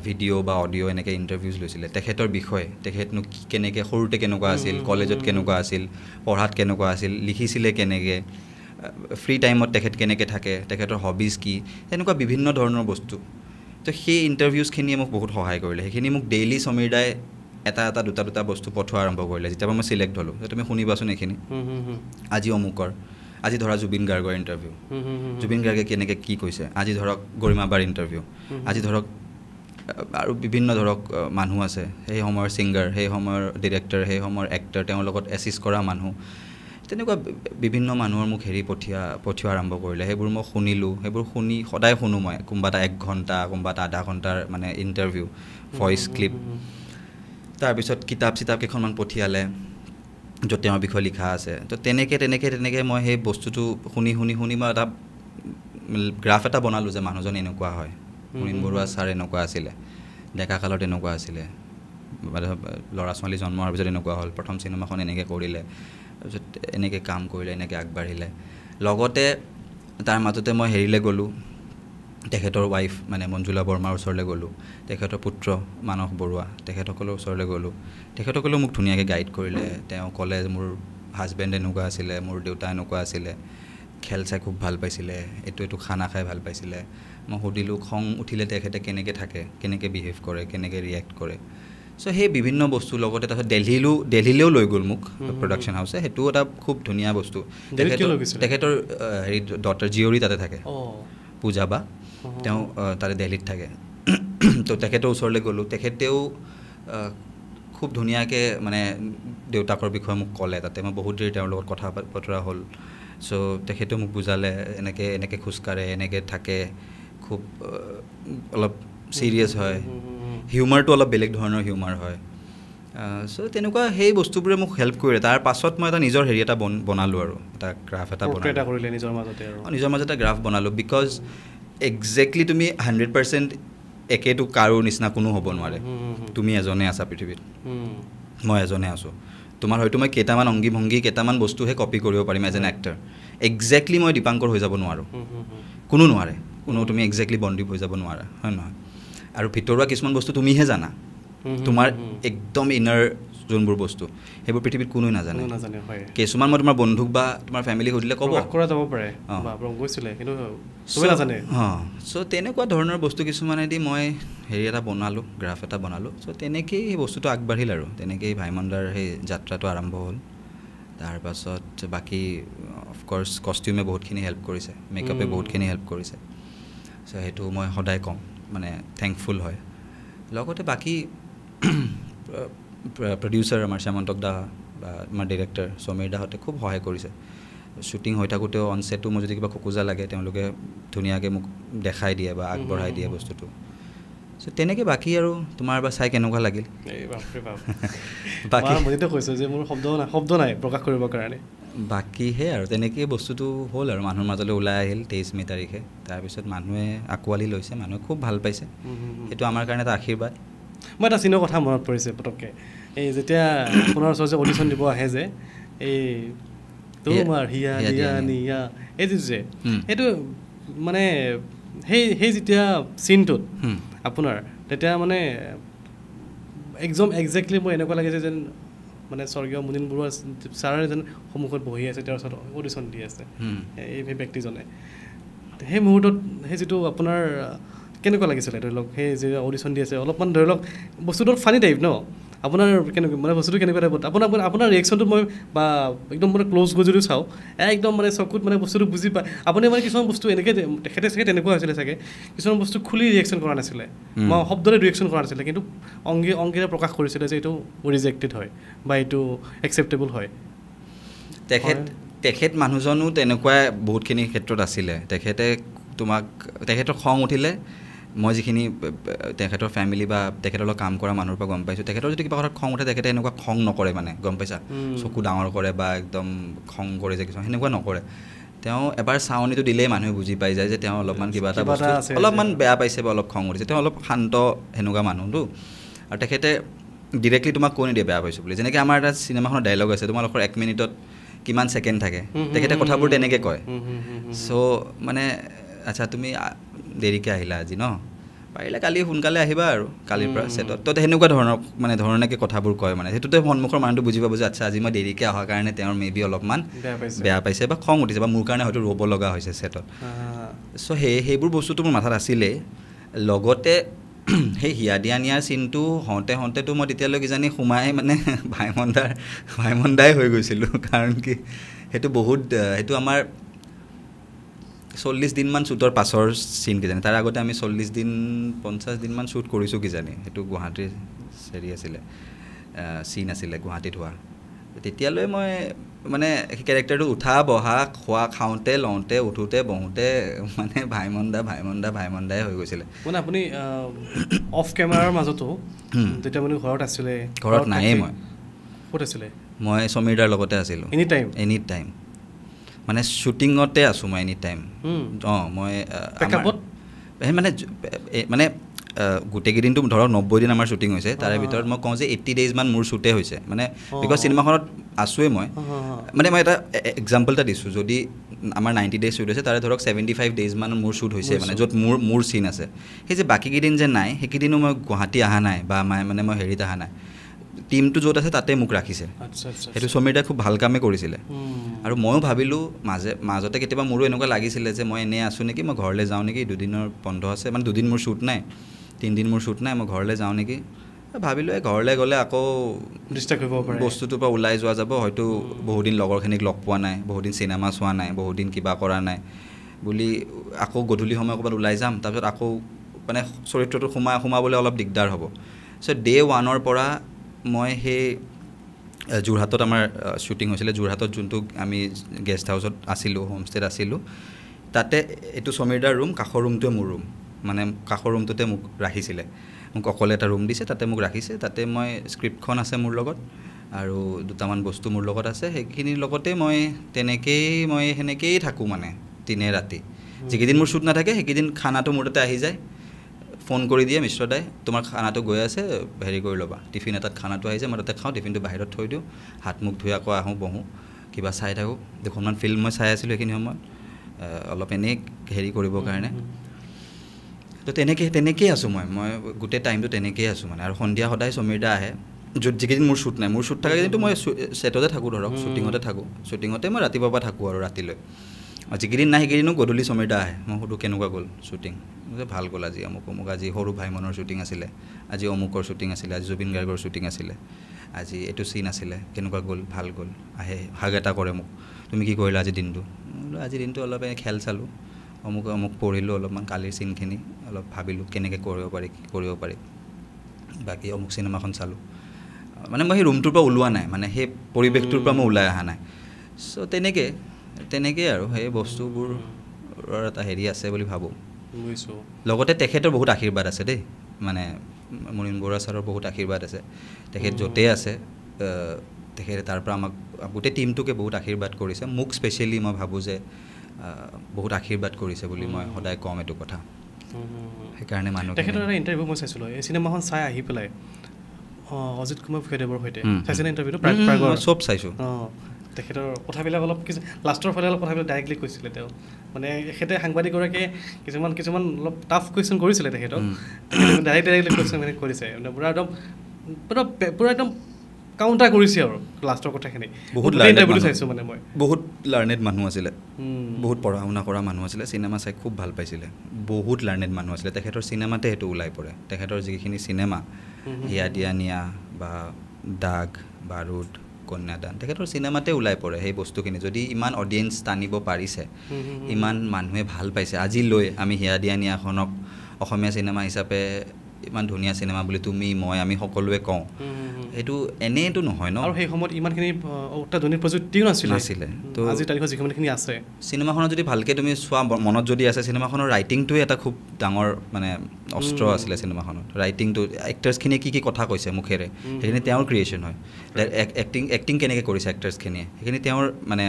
ভিডিঅ' বা অডিঅ' এনেকৈ ইণ্টাৰভিউজ লৈছিলে তেখেতৰ বিষয়ে তেখেতনো কেনেকৈ সৰুতে কেনেকুৱা আছিল কলেজত কেনেকুৱা আছিল পঢ়াত কেনেকুৱা আছিল লিখিছিলে কেনেকৈ ফ্ৰী টাইমত তেখেত কেনেকৈ থাকে তেখেতৰ হবিজ কি এনেকুৱা বিভিন্ন ধৰণৰ বস্তু তো সেই ইণ্টাৰভিউজখিনিয়ে মোক বহুত সহায় কৰিলে সেইখিনি মোক ডেইলি সমীৰ দাই এটা দুটা বস্তু পঠোৱা আৰম্ভ কৰিলে যেতিয়াৰ মই চিলেক্ট হ'লোঁ তুমি শুনিবাচোন এইখিনি আজি অমুকৰ আজি ধৰা জুবিন গাৰ্গৰ ইণ্টাৰভিউ জুবিন গাৰ্গে কেনেকৈ কি কৈছে আজি ধৰক গৰিমাবাৰ ইণ্টাৰভিউ আজি ধৰক আৰু বিভিন্ন ধৰক মানুহ আছে সেই সময়ৰ ছিংগাৰ সেই সময়ৰ ডিৰেক্টৰ সেই সময়ৰ এক্টৰ তেওঁৰ লগত এছিষ্ট কৰা মানুহ তেনেকুৱা বিভিন্ন মানুহৰ মোক পঠিওৱা আৰম্ভ কৰিলে সেইবোৰ মই শুনিলোঁ সেইবোৰ শুনি সদায় শুনো মই কোনোবা এটা 1 ঘণ্টা কোনোবা এটা আধা ঘণ্টাৰ মানে ইণ্টাৰভিউ ভইচ ক্লিপ তাৰপিছত কিতাপ কেইখনমান পঠিয়ালে য'ত তেওঁৰ বিষয়ে লিখা আছে তো তেনেকৈ মই সেই বস্তুটো শুনি মই এটা গ্ৰাফ এটা বনালোঁ যে মানুহজন এনেকুৱা হয় মুনীন বৰুৱা ছাৰ এনেকুৱা আছিলে, ডেকা কালত এনেকুৱা আছিলে, ল'ৰা ছোৱালী জন্ম হোৱাৰ পিছত এনেকুৱা হ'ল, প্ৰথম চিনেমাখন এনেকৈ কৰিলে, তাৰপিছত এনেকৈ কাম কৰিলে, এনেকৈ আগবাঢ়িলে। লগতে তাৰ মাজতে মই হেৰিলৈ গ'লোঁ, তেখেতৰ ৱাইফ মানে মঞ্জুলা বৰ্মাৰ ওচৰলৈ গ'লোঁ, তেখেতৰ পুত্ৰ মানস বৰুৱা, তেখেতসকলৰ ওচৰলৈ গ'লোঁ। তেখেতসকলেও মোক ধুনীয়াকৈ গাইড কৰিলে। তেওঁ ক'লে মোৰ হাজবেণ্ড এনেকুৱা আছিলে, মোৰ দেউতা এনেকুৱা আছিলে, খেল চাই খুব ভাল পাইছিলে, এইটো খানা খাই ভাল পাইছিলে। মই সুধিলোঁ খং উঠিলে তেখেতে কেনেকৈ থাকে, কেনেকৈ বিহেভ কৰে, কেনেকৈ ৰিয়েক্ট কৰে। চ' সেই বিভিন্ন বস্তু লগতে তাৰপিছত দেলহিলৈও লৈ গ'ল মোক প্ৰডাকশ্যন হাউচে। সেইটোও এটা খুব ধুনীয়া বস্তু। তেখেতৰ হেৰি ডটাৰ জীয়ৰী তাতে থাকে, পূজা বা, তেওঁ তাতে দেলহিত থাকে। তো তেখেতৰ ওচৰলৈ গ'লোঁ, তেখেতেও খুব ধুনীয়াকৈ মানে দেউতাকৰ বিষয়ে মোক ক'লে। তাতে মই বহুত দেৰি তেওঁৰ লগত কথা বতৰা হ'ল। চ' তেখেতেও মোক বুজালে এনেকৈ খোজকাঢ়ে, এনেকৈ থাকে, খুব অলপ ছিৰিয়াছ হয়, হিউমাৰটো অলপ বেলেগ ধৰণৰ হিউমাৰ হয়। চ' তেনেকুৱা সেই বস্তুবোৰে মোক হেল্প কৰিলে। তাৰ পাছত মই এটা নিজৰ হেৰি এটা বনালোঁ আৰু এটা গ্ৰাফ এটা বনালোঁ নিজৰ মাজতে গ্ৰাফ বনালোঁ। বিকজ একজেক্টলি তুমি 100% একেটো কাৰো নিচিনা কোনো হ'ব নোৱাৰে। তুমি এজনে আছা পৃথিৱীত, মই এজনে আছোঁ। তোমাৰ হয়তো মই কেইটামান অংগী ভংগী কেইটামান বস্তুহে কপি কৰিব পাৰিম এজ এন এক্টৰ। একজেক্টলি মই দীপাংকৰ হৈ যাব নোৱাৰোঁ, কোনো নোৱাৰে, তুমি একজেক্টলি বন্দীপ হৈ যাব নোৱাৰা, হয় নহয়? আৰু ভিতৰুৱা কিছুমান বস্তু তুমিহে জানা, তোমাৰ একদম ইনাৰ যোনবোৰ বস্তু সেইবোৰ পৃথিৱীত কোনোৱে নাজানে। কিছুমান মই তোমাৰ বন্ধুক বা তোমাৰ ফেমিলিক সুধিলে ক'ব চ' তেনেকুৱা ধৰণৰ বস্তু কিছুমানেদি মই হেৰি এটা বনালোঁ, গ্ৰাফ এটা বনালোঁ। চ' তেনেকেই সেই বস্তুটো আগবাঢ়িল আৰু তেনেকেই ভাইমন্দাৰ সেই যাত্ৰাটো আৰম্ভ হ'ল। তাৰপাছত বাকী অফক'ৰ্ছ কষ্টিউমে বহুতখিনি হেল্প কৰিছে, মেকআপে বহুতখিনি হেল্প কৰিছে। চ' সেইটো মই সদায় ক'ম, মানে থেংকফুল হয়। লগতে বাকী প্ৰডিউচাৰ আমাৰ শ্যামন্তক দা বা আমাৰ ডিৰেক্টৰ সমীৰ দাহঁতে খুব সহায় কৰিছে। শ্বুটিং হৈ থাকোঁতেও অন ছেটো মোৰ যদি কিবা খোকোজা লাগে তেওঁলোকে ধুনীয়াকৈ মোক দেখাই দিয়ে বা আগবঢ়াই দিয়ে বস্তুটো। চ' তেনেকৈ বাকী আৰু তোমাৰ বা চাই কেনেকুৱা লাগিল? বাকী সেই আৰু তেনেকেই বস্তুটো হ'ল আৰু মানুহৰ মাজলৈ ওলাই আহিল 23 মে' তাৰিখে। তাৰপিছত মানুহে আঁকোৱালি লৈছে, মানুহে খুব ভাল পাইছে। সেইটো আমাৰ কাৰণে এটা আশীৰ্বাদ। মই এটা চিনৰ কথা মনত পৰিছে পটককৈ, এই যেতিয়া আপোনাৰ ওচৰত যে অডিশ্যন দিব আহে যে এই তোমাৰ হিয়া দিয়া নিয়া এইটো যে সেইটো মানে সেই যেতিয়া চিনটোত আপোনাৰ তেতিয়া মানে একদম একজেক্টলি মোৰ এনেকুৱা লাগিছে যেন মানে স্বৰ্গীয় মুনীন বৰুৱা ছাৰে যেন সন্মুখত বহি আছে, তেওঁৰ ওচৰত অডিশ্যন দি আছে এই ব্যক্তিজনে। সেই মুহূৰ্তত সেই যিটো আপোনাৰ কেনেকুৱা লাগিছিলে ধৰি লওক সেই যে অডিশ্যন দি আছে, অলপমান ধৰি লওক বস্তুটো ফানি টাইপ ন, আপোনাৰ কেনেকুৱা মানে বস্তুটো কেনেকুৱা টাইপত আপোনাৰ ৰিয়েকশ্যনটো মই বা একদম মানে ক্ল'জ গৈ যদি চাওঁ একদম মানে চকুত মানে বস্তুটো বুজি পায় আপুনি। মানে কিছুমান বস্তু এনেকৈ তেখেতে চাগে তেনেকুৱা হৈছিলে চাগে, কিছুমান বস্তু খুলি ৰিয়েকশ্যন কৰা নাছিলে, মই শব্দৰে ৰিয়েকশ্যন কৰা নাছিলে, কিন্তু অংগীৰে প্ৰকাশ কৰিছিলে যে এইটো ৰিজেক্টেড হয় বা এইটো একচেপ্টেবল হয়। তেখেত মানুহজনো তেনেকুৱা বহুতখিনি ক্ষেত্ৰত আছিলে। তেখেতৰ খং উঠিলে মই যিখিনি তেখেতৰ ফেমিলি বা তেখেতৰ লগত কাম কৰা মানুহৰ পৰা গম পাইছোঁ, তেখেতৰ যদি কিবা কথাত খং উঠে তেখেতে এনেকুৱা খং নকৰে, মানে গম পাইছা, চকু ডাঙৰ কৰে বা একদম খং কৰে যে কিছুমান, সেনেকুৱা নকৰে। তেওঁ এবাৰ চাৱনিটো দিলেই মানুহে বুজি পাই যায় যে তেওঁ অলপমান কিবা এটা বস্তু অলপমান বেয়া পাইছে বা অলপ খং উঠিছে। তেওঁ অলপ শান্ত সেনেকুৱা মানুহটো। আৰু তেখেতে ডিৰেক্টলি তোমাক কৈ নিদিয়ে বেয়া পাইছোঁ বুলি। যেনেকৈ আমাৰ এটা চিনেমাখনৰ ডাইলগ আছে, তোমালোকৰ 1 মিনিটত কিমান ছেকেণ্ড থাকে, তেখেতে কথাবোৰ তেনেকৈ কয়। চ' মানে আচ্ছা তুমি দেৰিকৈ আহিলা আজি ন, পাৰিলে কালি সোনকালে আহিবা আৰু কালিৰ পৰা ছেটত, তো সেনেকুৱা ধৰণেকৈ কথাবোৰ কয়। মানে সেইটোতে সন্মুখৰ মানুহটো বুজি পাব যে আচ্ছা আজি মই দেৰিকৈ অহাৰ কাৰণে তেওঁৰ মে বি অলপমান বেয়া পাইছে বা খং উঠিছে বা মোৰ কাৰণে হয়তো ৰ'ব লগা হৈছে ছেটত। চ' সেইবোৰ বস্তুটো মোৰ মাথাত আছিলেই। লগতে সেই হিয়া দিয়া নিয়াৰ চিনটো হওঁতেতো মই তেতিয়ালৈ কিজানি সোমাই মানে ভাইমন্দাই হৈ গৈছিলোঁ। কাৰণ কি সেইটো আমাৰ 40 দিনমান শ্বুটৰ পাছৰ চিন কিজানি, তাৰ আগতে আমি 40-50 দিনমান শ্বুট কৰিছোঁ কিজানি। সেইটো গুৱাহাটীৰ হেৰি আছিলে, চিন আছিলে গুৱাহাটীত হোৱা। তেতিয়ালৈ মই মানে সেই কেৰেক্টাৰটো উঠা বহা খোৱা খাওঁতে লওঁতে উঠোঁতে বহোঁতে মানে ভাইমন্দাই হৈ গৈছিলে। মানে আপুনি অফ কেমেৰাৰ মাজতো যেতিয়া মানে ঘৰত আছিলে? ঘৰত নায়েই, মই ক'ত আছিলে? মই সমীৰ দাৰ লগতে আছিলোঁ এনি টাইম। মানে শ্বুটিঙতে আছোঁ মই এনি টাইম। মই সেই মানে গোটেইকেইদিনটো ধৰক 90 দিন আমাৰ শ্বুটিং হৈছে তাৰে ভিতৰত মই কওঁ যে 80 days মান মোৰ শ্বুটে হৈছে মানে বিকজ চিনেমাখনত আছোৱেই মই মানে মই এটা এক্সাম্পল এটা দিছোঁ যদি আমাৰ 90 days শ্বুট হৈছে তাৰে ধৰক 75 days মান মোৰ শ্বুট হৈছে মানে য'ত মোৰ চিন আছে সেই যে বাকীকেইদিন যে নাই সেইকেইদিনো মই গুৱাহাটী অহা নাই বা মানে মই হেৰিত অহা নাই টিমটো য'ত আছে তাতে মোক ৰাখিছে সেইটো সমীৰ দাই খুব ভাল কামেই কৰিছিলে আৰু ময়ো ভাবিলোঁ মাজতে কেতিয়াবা মোৰো এনেকুৱা লাগিছিলে যে মই এনেই আছোঁ নেকি মই ঘৰলৈ যাওঁ নেকি 2 দিনৰ বন্ধ আছে মানে 2 দিন মোৰ শ্বুট নাই 3 দিন মোৰ শ্বুট নাই মই ঘৰলৈ যাওঁ নেকি ভাবিলোঁ ঘৰলৈ গ'লে আকৌ ডিষ্টাৰ্ব কৰিব পাৰে বস্তুটোৰ পৰা ওলাই যোৱা যাব হয়তো বহুদিন লগৰখিনিক লগ পোৱা নাই বহুদিন চিনেমা চোৱা নাই বহুদিন কিবা কৰা নাই বুলি আকৌ গধূলি সময় ক'ৰবাত ওলাই যাম তাৰপিছত আকৌ মানে চৰিত্ৰটো সোমাবলৈ অলপ দিগদাৰ হ'ব চ' ডে 1ৰ পৰা মই সেই যোৰহাটত আমাৰ শ্বুটিং হৈছিলে যোৰহাটত যোনটো আমি গেষ্ট হাউচত আছিলোঁ হোমষ্টেত আছিলোঁ তাতে এইটো সমীৰ দাৰ ৰুম কাষৰ ৰুমটোৱে মোৰ ৰুম মানে কাষৰ ৰুমটোতে মোক ৰাখিছিলে মোক অকলে এটা ৰুম দিছে তাতে মোক ৰাখিছে তাতে মই স্ক্ৰিপ্টখন আছে মোৰ লগত আৰু দুটামান বস্তু মোৰ লগত আছে সেইখিনিৰ লগতে মই সেনেকেই থাকোঁ মানে দিনে ৰাতি যিকেইদিন মোৰ শ্বুট নাথাকে সেইকেইদিন খানাটো মোৰ তাতে আহি যায় ফোন কৰি দিয়ে মিশ্ৰ দাই তোমাৰ খানাটো গৈ আছে হেৰি কৰি ল'বা টিফিন এটাত খানাটো আহিছে মই তাতে খাওঁ টিফিনটো বাহিৰত থৈ দিওঁ হাত মুখ ধুই আকৌ আহোঁ বহোঁ কিবা চাই থাকোঁ দুখনমান ফিল্ম মই চাই আছিলোঁ সেইখিনি সময়ত অলপ এনেই হেৰি কৰিবৰ কাৰণে তো তেনেকেই আছোঁ মই গোটেই টাইমটো তেনেকেই আছোঁ মানে আৰু সন্ধিয়া সদায় সমীৰ দা আহে য'ত যিকেইদিন মোৰ শ্বুট নাই মোৰ শ্বুট থাকে কিন্তু মই ছেটতে থাকোঁ ধৰক শ্বুটিঙতে থাকোঁ শ্বুটিঙতে মই ৰাতিপুৱাৰ পৰা থাকোঁ আৰু ৰাতিলৈ যিকেইদিন নাই সেইকেইদিনো গধূলি সমীৰ দা আহে মই সুধোঁ কেনেকুৱা গ'ল শ্বুটিং ভাল গ'ল আজি অমুক আজি সৰু ভাইমনৰ শ্বুটিং আছিলে আজি অমুকৰ শ্বুটিং আছিলে আজি জুবিন গাৰ্গৰ শ্বুটিং আছিলে আজি এইটো চিন আছিলে কেনেকুৱা গ'ল ভাল গ'ল আহে হাগ এটা কৰে মোক তুমি কি কৰিলা আজিৰ দিনটো আজিৰ দিনটো অলপ খেল চালোঁ অমুক পঢ়িলোঁ অলপমান কালিৰ চিনখিনি অলপ ভাবিলোঁ কেনেকৈ কৰিব পাৰি কি কৰিব পাৰি বাকী অমুক চিনেমাখন চালোঁ মানে মই সেই ৰুমটোৰ পৰা ওলোৱা নাই মানে সেই পৰিৱেশটোৰ পৰা মই ওলাই অহা নাই চ' তেনেকৈ আৰু সেই বস্তুবোৰৰ এটা হেৰি আছে বুলি ভাবোঁ লগতে তেখেতৰ বহুত আশীৰ্বাদ আছে দেই মানে মুনীন বৰুৱা ছাৰৰ বহুত আশীৰ্বাদ আছে তেখেত য'তেই আছে তেখেতে তাৰ পৰা আমাক গোটেই টীমটোকে বহুত আশীৰ্বাদ কৰিছে মোক স্পেচিয়েলি মই ভাবোঁ যে বহুত আশীৰ্বাদ কৰিছে বুলি মই সদায় কম এইটো কথা সেইকাৰণে মানুহ তেখেতৰ এটা ইণ্টাৰভিউ মই চাইছিলোঁ এই চিনেমাখন চাই আহি পেলাই অজিত কুমাৰ ভূঞাদেৱৰ সৈতে চাইছেনে ইণ্টাৰভিউটো চব চাইছোঁ তেখেতৰ কথাবিলাক অলপ কিছু লাষ্টৰ ফালে অলপ কথাবিলাক ডাইৰেক্টলি কৈছিলে তেওঁ মানে তেখেতে সাংবাদিকগৰাকীয়ে কিছুমান অলপ টাফ কুৱেশ্যন কৰিছিলে তেখেতক ডাইৰেক্টলি কুৱেশ্যন মানে কৰিছে মানে পূৰা একদম কাউণ্টাৰ কৰিছে আৰু লাষ্টৰ কথাখিনি বহুত ইণ্টাৰভিউটো চাইছোঁ মানে মই বহুত লাৰ্ণেড মানুহ আছিলে বহুত পঢ়া শুনা কৰা মানুহ আছিলে চিনেমা চাই খুব ভাল পাইছিলে বহুত লাৰ্ণেড মানুহ আছিলে তেখেতৰ চিনেমাতে সেইটো ওলাই পৰে তেখেতৰ যিখিনি চিনেমা হিয়া দিয়া নিয়া বা দাগ বাৰুদ কন্যাদান তেখেতৰ চিনেমাতে ওলাই পৰে সেই বস্তুখিনি যদি ইমান অডিয়েঞ্চ টানিব পাৰিছে ইমান মানুহে ভাল পাইছে আজিলৈ আমি হিয়া দিয়া নিয়াখনক অসমীয়া চিনেমা হিচাপে ইমান ধুনীয়া চিনেমা বুলি তুমি মই আমি সকলোৱে কওঁ এইটো এনেইতো নহয় ন আৰু সেই সময়ত ইমানখিনি অত্যাধুনিক প্ৰযুক্তিও নাছিলে তো আজিৰ তাৰিখত যিমানখিনি আছে চিনেমাখনত যদি ভালকৈ তুমি চোৱা মনত যদি আছে চিনেমাখনৰ ৰাইটিংটোৱে এটা খুব ডাঙৰ মানে অস্ত্ৰ আছিলে চিনেমাখনত ৰাইটিংটো এক্টাৰ্ছখিনিয়ে কি কথা কৈছে মুখেৰে সেইখিনি তেওঁৰ ক্ৰিয়েশ্যন হয় এক্টিং কেনেকৈ কৰিছে এক্টাৰ্ছখিনিয়ে সেইখিনি তেওঁৰ মানে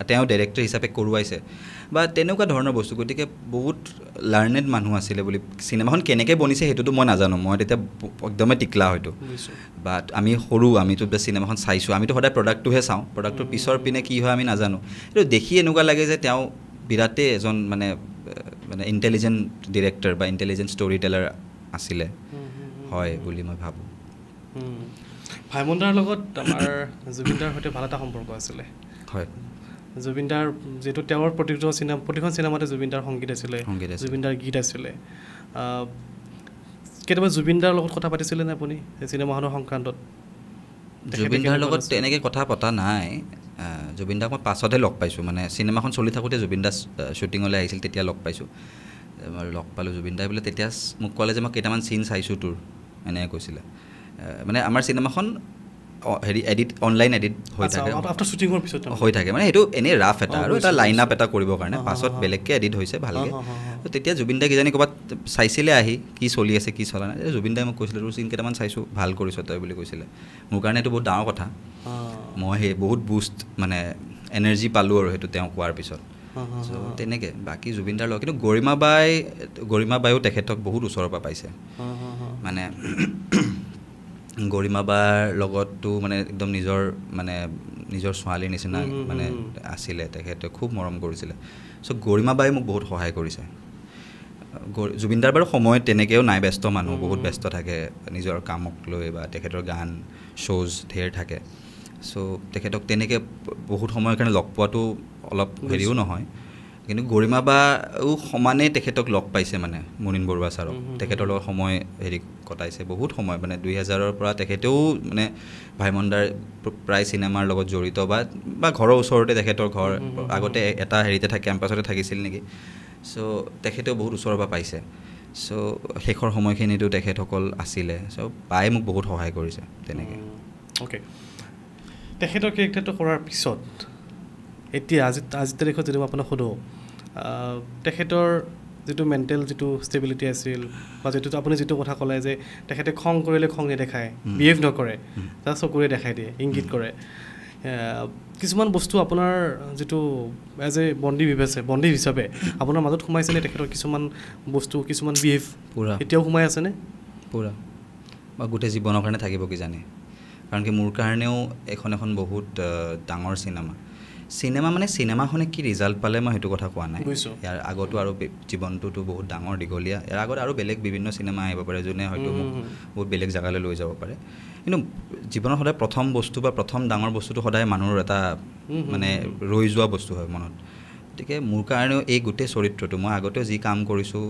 তেওঁ ডাইৰেক্টৰ হিচাপে কৰোৱাইছে বা তেনেকুৱা ধৰণৰ বস্তু গতিকে বহুত লাৰ্ণেড মানুহ আছিলে বুলি চিনেমাখন কেনেকৈ বনিছে সেইটোতো মই নাজানো মই তেতিয়া একদমেই টিকলা হয়তো বাট আমিতো চিনেমাখন চাইছোঁ আমিতো সদায় প্ৰডাক্টটোহে চাওঁ প্ৰডাক্টটোৰ পিছৰ পিনে কি হয় আমি নাজানো এইটো দেখি এনেকুৱা লাগে যে তেওঁ বিৰাটেই এজন মানে ইণ্টেলিজেণ্ট ডিৰেক্টৰ বা ইণ্টেলিজেণ্ট ষ্টৰি টেলাৰ আছিলে হয় বুলি মই ভাবোঁ ভাইমন দাৰ লগত আমাৰ জুবিন দাৰ সৈতে ভাল এটা সম্পৰ্ক আছিলে হয় জুবিন দাৰ যিহেতু তেওঁৰ প্ৰতিখন চিনেমাতে জুবিন দাৰ সংগীত আছিলে জুবিন দাৰ গীত আছিলে কেতিয়াবা জুবিন দাৰ লগত কথা পাতিছিলে নে আপুনি চিনেমাখনৰ সংক্ৰান্তত জুবিন দাৰ লগত তেনেকৈ কথা পতা নাই জুবিন দাক মই পাছতহে লগ পাইছোঁ মানে চিনেমাখন চলি থাকোঁতে জুবিন দা শ্বুটিঙলৈ আহিছিল তেতিয়া লগ পাইছোঁ মই লগ পালোঁ জুবিন দাই বোলে তেতিয়া মোক ক'লে যে মই কেইটামান চিন চাইছোঁ তোৰ এনেকৈ কৈছিলে মানে আমাৰ চিনেমাখন হেৰি অনলাইন এডিট হৈ থাকে আফটাৰ শ্বুটিঙৰ পিছত হৈ থাকে মানে সেইটো এনেই ৰাফ এটা আৰু এটা লাইন আপ এটা কৰিবৰ কাৰণে পাছত বেলেগকৈ এডিট হৈছে ভালকৈ তো তেতিয়া জুবিন দাই কিজানি ক'ৰবাত চাইছিলে আহি কি চলি আছে কি চলা নাই জুবিন দাই মোক কৈছিলে তোৰ চিন কেইটামান চাইছোঁ ভাল কৰিছ তই বুলি কৈছিলে মোৰ কাৰণে এইটো বহুত ডাঙৰ কথা মই সেই বহুত বুষ্ট মানে এনাৰ্জি পালোঁ আৰু সেইটো তেওঁ কোৱাৰ পিছত চ' তেনেকৈ বাকী জুবিন দাৰ লগত কিন্তু গৰিমা বায়ো তেখেতক বহুত ওচৰৰ পৰা পাইছে মানে গৰিমা বাৰ লগততো মানে একদম নিজৰ ছোৱালীৰ নিচিনা মানে আছিলে তেখেতে খুব মৰম কৰিছিলে চ' গৰিমা বায়ে মোক বহুত সহায় কৰিছে জুবিন দাৰ বাৰু সময়ত তেনেকৈও নাই ব্যস্ত মানুহ বহুত ব্যস্ত থাকে নিজৰ কামক লৈ বা তেখেতৰ গান শ্ব'জ ধেৰ থাকে চ' তেখেতক তেনেকৈ বহুত সময়ৰ কাৰণে লগ পোৱাটো অলপ হেৰিও নহয় কিন্তু গৰিমা বাও সমানেই তেখেতক লগ পাইছে মানে মুনীন বৰুৱা ছাৰক তেখেতৰ লগত সময় হেৰি কটাইছে বহুত সময় মানে 2000ৰ পৰা তেখেতেও মানে ভাইমন দাৰ প্ৰায় চিনেমাৰ লগত জড়িত বা ঘৰৰ ওচৰতে তেখেতৰ ঘৰ আগতে এটা হেৰিতে থাকে কেম্পাছতে থাকিছিল নেকি চ' তেখেতেও বহুত ওচৰৰ পৰা পাইছে চ' শেষৰ সময়খিনিতো তেখেতসকল আছিলে চ' বায়ে মোক বহুত সহায় কৰিছে তেনেকৈ অ'কে তেখেতৰ কেৰেক্টাৰটো কৰাৰ পিছত এতিয়া আজি তাৰিখত যদি মই আপোনাক সোধোঁ তেখেতৰ যিটো মেণ্টেল যিটো ষ্টেবিলিটি আছিল বা আপুনি যিটো কথা ক'লে যে তেখেতে খং কৰিলে খং নেদেখায় বিহেভ নকৰে তাৰ চকুৰে দেখাই দিয়ে ইংগিত কৰে কিছুমান বস্তু আপোনাৰ যিটো এজ এ বন্দী হিচাপে আপোনাৰ মাজত সোমাইছেনে তেখেতৰ কিছুমান বস্তু কিছুমান বিহেভ পূৰা এতিয়াও সোমাই আছেনে পূৰা বা গোটেই জীৱনৰ কাৰণে থাকিব কিজানি কাৰণ কি মোৰ কাৰণেও এখন বহুত ডাঙৰ চিনেমা মানে চিনেমাখনে কি ৰিজাল্ট পালে মই সেইটো কথা কোৱা নাই ইয়াৰ আগতো আৰু জীৱনটোতো বহুত ডাঙৰ দীঘলীয়া ইয়াৰ আগত আৰু বেলেগ বিভিন্ন চিনেমা আহিব পাৰে যোনে হয়তো মোক বহুত বেলেগ জেগালৈ লৈ যাব পাৰে কিন্তু জীৱনত সদায় প্ৰথম বস্তু বা প্ৰথম ডাঙৰ বস্তুটো সদায় মানুহৰ এটা মানে ৰৈ যোৱা বস্তু হয় মনত গতিকে মোৰ কাৰণেও এই গোটেই চৰিত্ৰটো মই আগতেও যি কাম কৰিছোঁ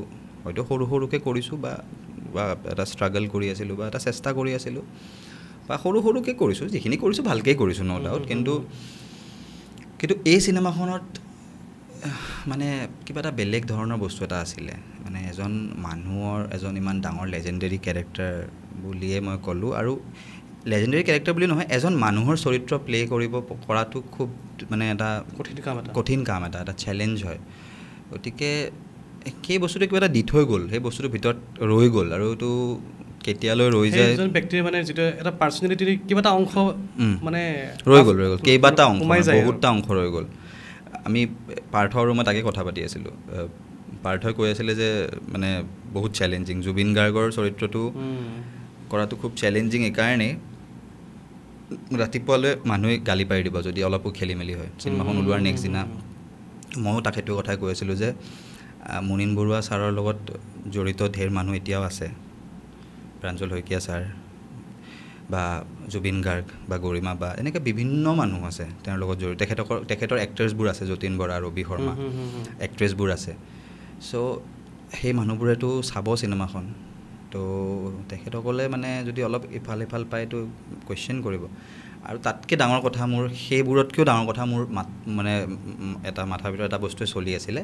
হয়তো সৰুকৈ কৰিছোঁ বা এটা ষ্ট্ৰাগল কৰি আছিলোঁ বা এটা চেষ্টা কৰি আছিলোঁ বা সৰুকৈ কৰিছোঁ যিখিনি কৰিছোঁ ভালকৈ কৰিছোঁ ন' ডাউট কিন্তু এই চিনেমাখনত মানে কিবা এটা বেলেগ ধৰণৰ বস্তু এটা আছিলে মানে এজন ইমান ডাঙৰ লেজেণ্ডেৰী কেৰেক্টাৰ বুলিয়ে মই ক'লোঁ আৰু লেজেণ্ডেৰী কেৰেক্টাৰ বুলি নহয় এজন মানুহৰ চৰিত্ৰ প্লে' কৰাটো খুব মানে এটা কঠিন কাম এটা চেলেঞ্জ হয় গতিকে সেই বস্তুটো কিবা এটা দি থৈ গ'ল সেই বস্তুটোৰ ভিতৰত ৰৈ গ'ল আৰু এইটো কেতিয়ালৈ ৰৈ যায় এজন ব্যক্তিৰ মানে যিটো এটা পাৰ্চনেলিটিৰ কিবা এটা অংশ মানে ৰৈ গ'ল কেইবাটা অংশ বহুতটা অংশ ৰৈ গ'ল আমি পাৰ্থ আৰু মই তাকে কথা পাতি আছিলোঁ পাৰ্থই কৈ আছিলে যে মানে বহুত চেলেঞ্জিং জুবিন গাৰ্গৰ চৰিত্ৰটো কৰাটো খুব চেলেঞ্জিং এইকাৰণেই ৰাতিপুৱালৈ মানুহে গালি পাৰি দিব যদি অলপো খেলি মেলি হয় চিনেমাখন ওলোৱাৰ নেক্সট দিনা ময়ো তাক সেইটো কথাই কৈ আছিলোঁ যে মুনীন বৰুৱা ছাৰৰ লগত জড়িত ধেৰ মানুহ এতিয়াও আছে প্ৰাঞ্জল শইকীয়া ছাৰ বা জুবিন গাৰ্গ বা গৰিমা বা এনেকৈ বিভিন্ন মানুহ আছে তেওঁৰ লগত জড়িত তেখেতৰ এক্টৰ্ছবোৰ আছে যতীন বৰা ৰবি শৰ্মা এক্ট্ৰেছবোৰ আছে চ' সেই মানুহবোৰেতো চাব চিনেমাখন তো তেখেতসকলে মানে যদি অলপ ইফাল পায় তো কুৱেশ্যন কৰিব আৰু তাতকৈ ডাঙৰ কথা মোৰ সেইবোৰতকৈও ডাঙৰ কথা মোৰ মানে এটা মাথাৰ ভিতৰত এটা বস্তুৱে চলি আছিলে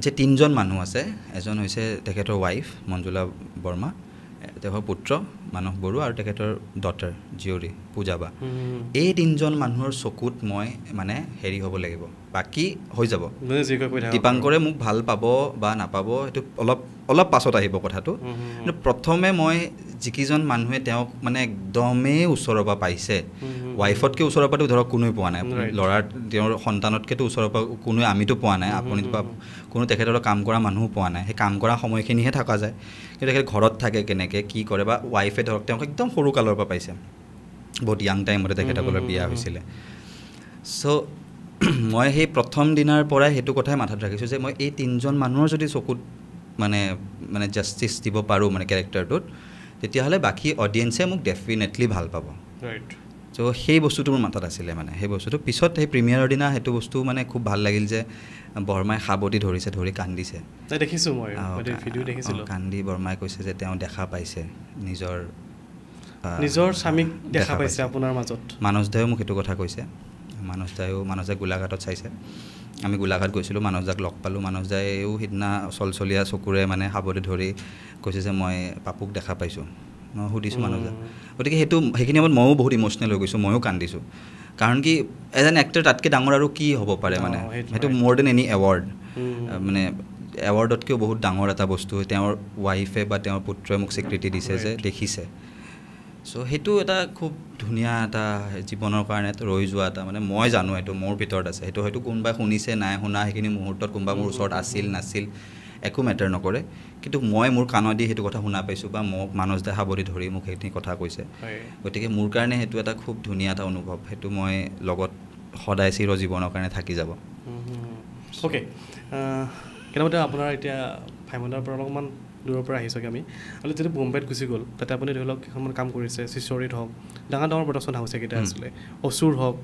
যে 3জন মানুহ আছে এজন হৈছে তেখেতৰ ৱাইফ মঞ্জুলা বৰ্মা তেওঁৰ পুত্ৰ মানস বৰুৱা আৰু তেখেতৰ ডটাৰ জীয়ৰী পূজাবা এই 3জন মানুহৰ চকুত মই মানে হেৰি হ'ব লাগিব বাকী হৈ যাব দীপাংকৰে মোক ভাল পাব বা নাপাব সেইটো অলপ পাছত আহিব কথাটো কিন্তু প্ৰথমে মই যিকেইজন মানুহে তেওঁক মানে একদমেই ওচৰৰ পৰা পাইছে ৱাইফতকৈ ওচৰৰ পৰাতো ধৰক কোনোৱে পোৱা নাই ল'ৰাৰ তেওঁৰ সন্তানতকৈতো ওচৰৰ পৰা কোনোৱে আমিতো পোৱা নাই আপুনি বা কোনো তেখেতৰ কাম কৰা মানুহো পোৱা নাই সেই কাম কৰা সময়খিনিহে থকা যায় কিন্তু তেখেত ঘৰত থাকে কেনেকৈ কি কৰে বা ৱাইফে ধৰক তেওঁক একদম সৰু কালৰ পৰা পাইছে বহুত য়াং টাইমতে তেখেতসকলৰ বিয়া হৈছিলে চ' মই সেই প্ৰথম দিনাৰ পৰাই সেইটো কথাই মাথাত ৰাখিছোঁ যে মই এই 3জন মানুহৰ যদি চকুত মানে জাষ্টিছ দিব পাৰোঁ মানে কেৰেক্টাৰটোত তেতিয়াহ'লে বাকী অডিয়েঞ্চে মোক ডেফিনেটলি ভাল পাব চ' সেই বস্তুটো মোৰ মাথাত আছিলে মানে সেই বস্তুটো পিছত সেই প্ৰিমিয়াৰৰ দিনা সেইটো বস্তু মানে খুব ভাল লাগিল যে বৰ্মাই সাৱটি ধৰি কান্দিছে দেখিছোঁ মই ভিডিঅ' দেখিছিলোঁ কান্দি বৰ্মাই কৈছে যে তেওঁ দেখা পাইছে নিজৰ স্বামীক দেখা পাইছে আপোনাৰ মাজত মানস দায়ো মোক সেইটো কথা কৈছে মানস দাই গোলাঘাটত চাইছে আমি গোলাঘাট গৈছিলোঁ মানস দাক লগ পালোঁ মানস দায়েও সিদিনা চলচলীয়া চকুৰে মানে সাৱটি ধৰি কৈছে যে মই পাপুক দেখা পাইছোঁ মই সুধিছোঁ মানস দাক গতিকে সেইখিনি সময়ত ময়ো বহুত ইম'চনেল হৈ গৈছোঁ ময়ো কান্দিছোঁ কাৰণ কি এজন এক্টৰ তাতকৈ ডাঙৰ আৰু কি হ'ব পাৰে মানে সেইটো মোৰ দেন এনি এৱাৰ্ড মানে এৱাৰ্ডতকৈও বহুত ডাঙৰ এটা বস্তু তেওঁৰ ৱাইফে বা তেওঁৰ পুত্ৰই মোক স্বীকৃতি দিছে যে দেখিছে চ' সেইটো এটা খুব ধুনীয়া এটা জীৱনৰ কাৰণে ৰৈ যোৱা এটা মানে মই জানো এইটো মোৰ ভিতৰত আছে সেইটো হয়তো কোনোবাই শুনিছে নাই শুনা সেইখিনি মুহূৰ্তত কোনোবা মোৰ ওচৰত আছিল নাছিল একো মেটাৰ নকৰে কিন্তু মই মোৰ কাণেদি সেইটো কথা শুনা পাইছোঁ বা মোক মানস দা সাৱধি ধৰি মোক সেইখিনি কথা কৈছে গতিকে মোৰ কাৰণে সেইটো এটা খুব ধুনীয়া এটা অনুভৱ সেইটো মই লগত সদায় চিৰ জীৱনৰ কাৰণে থাকি যাব অ'কে কেনেবাতে আপোনাৰ এতিয়া ভাইমন্দাৰ পৰা অলপমান দূৰৰ পৰা আহিছোঁগৈ আমি আৰু যেতিয়া বোম্বেত গুচি গ'ল তাতে আপুনি ধৰি লওক কেইখনমান কাম কৰিছে চিচৰিত হওক ডাঙৰ ডাঙৰ প্ৰডাকশ্যন হাউচ কেইটা আছিলে অচুৰ হওক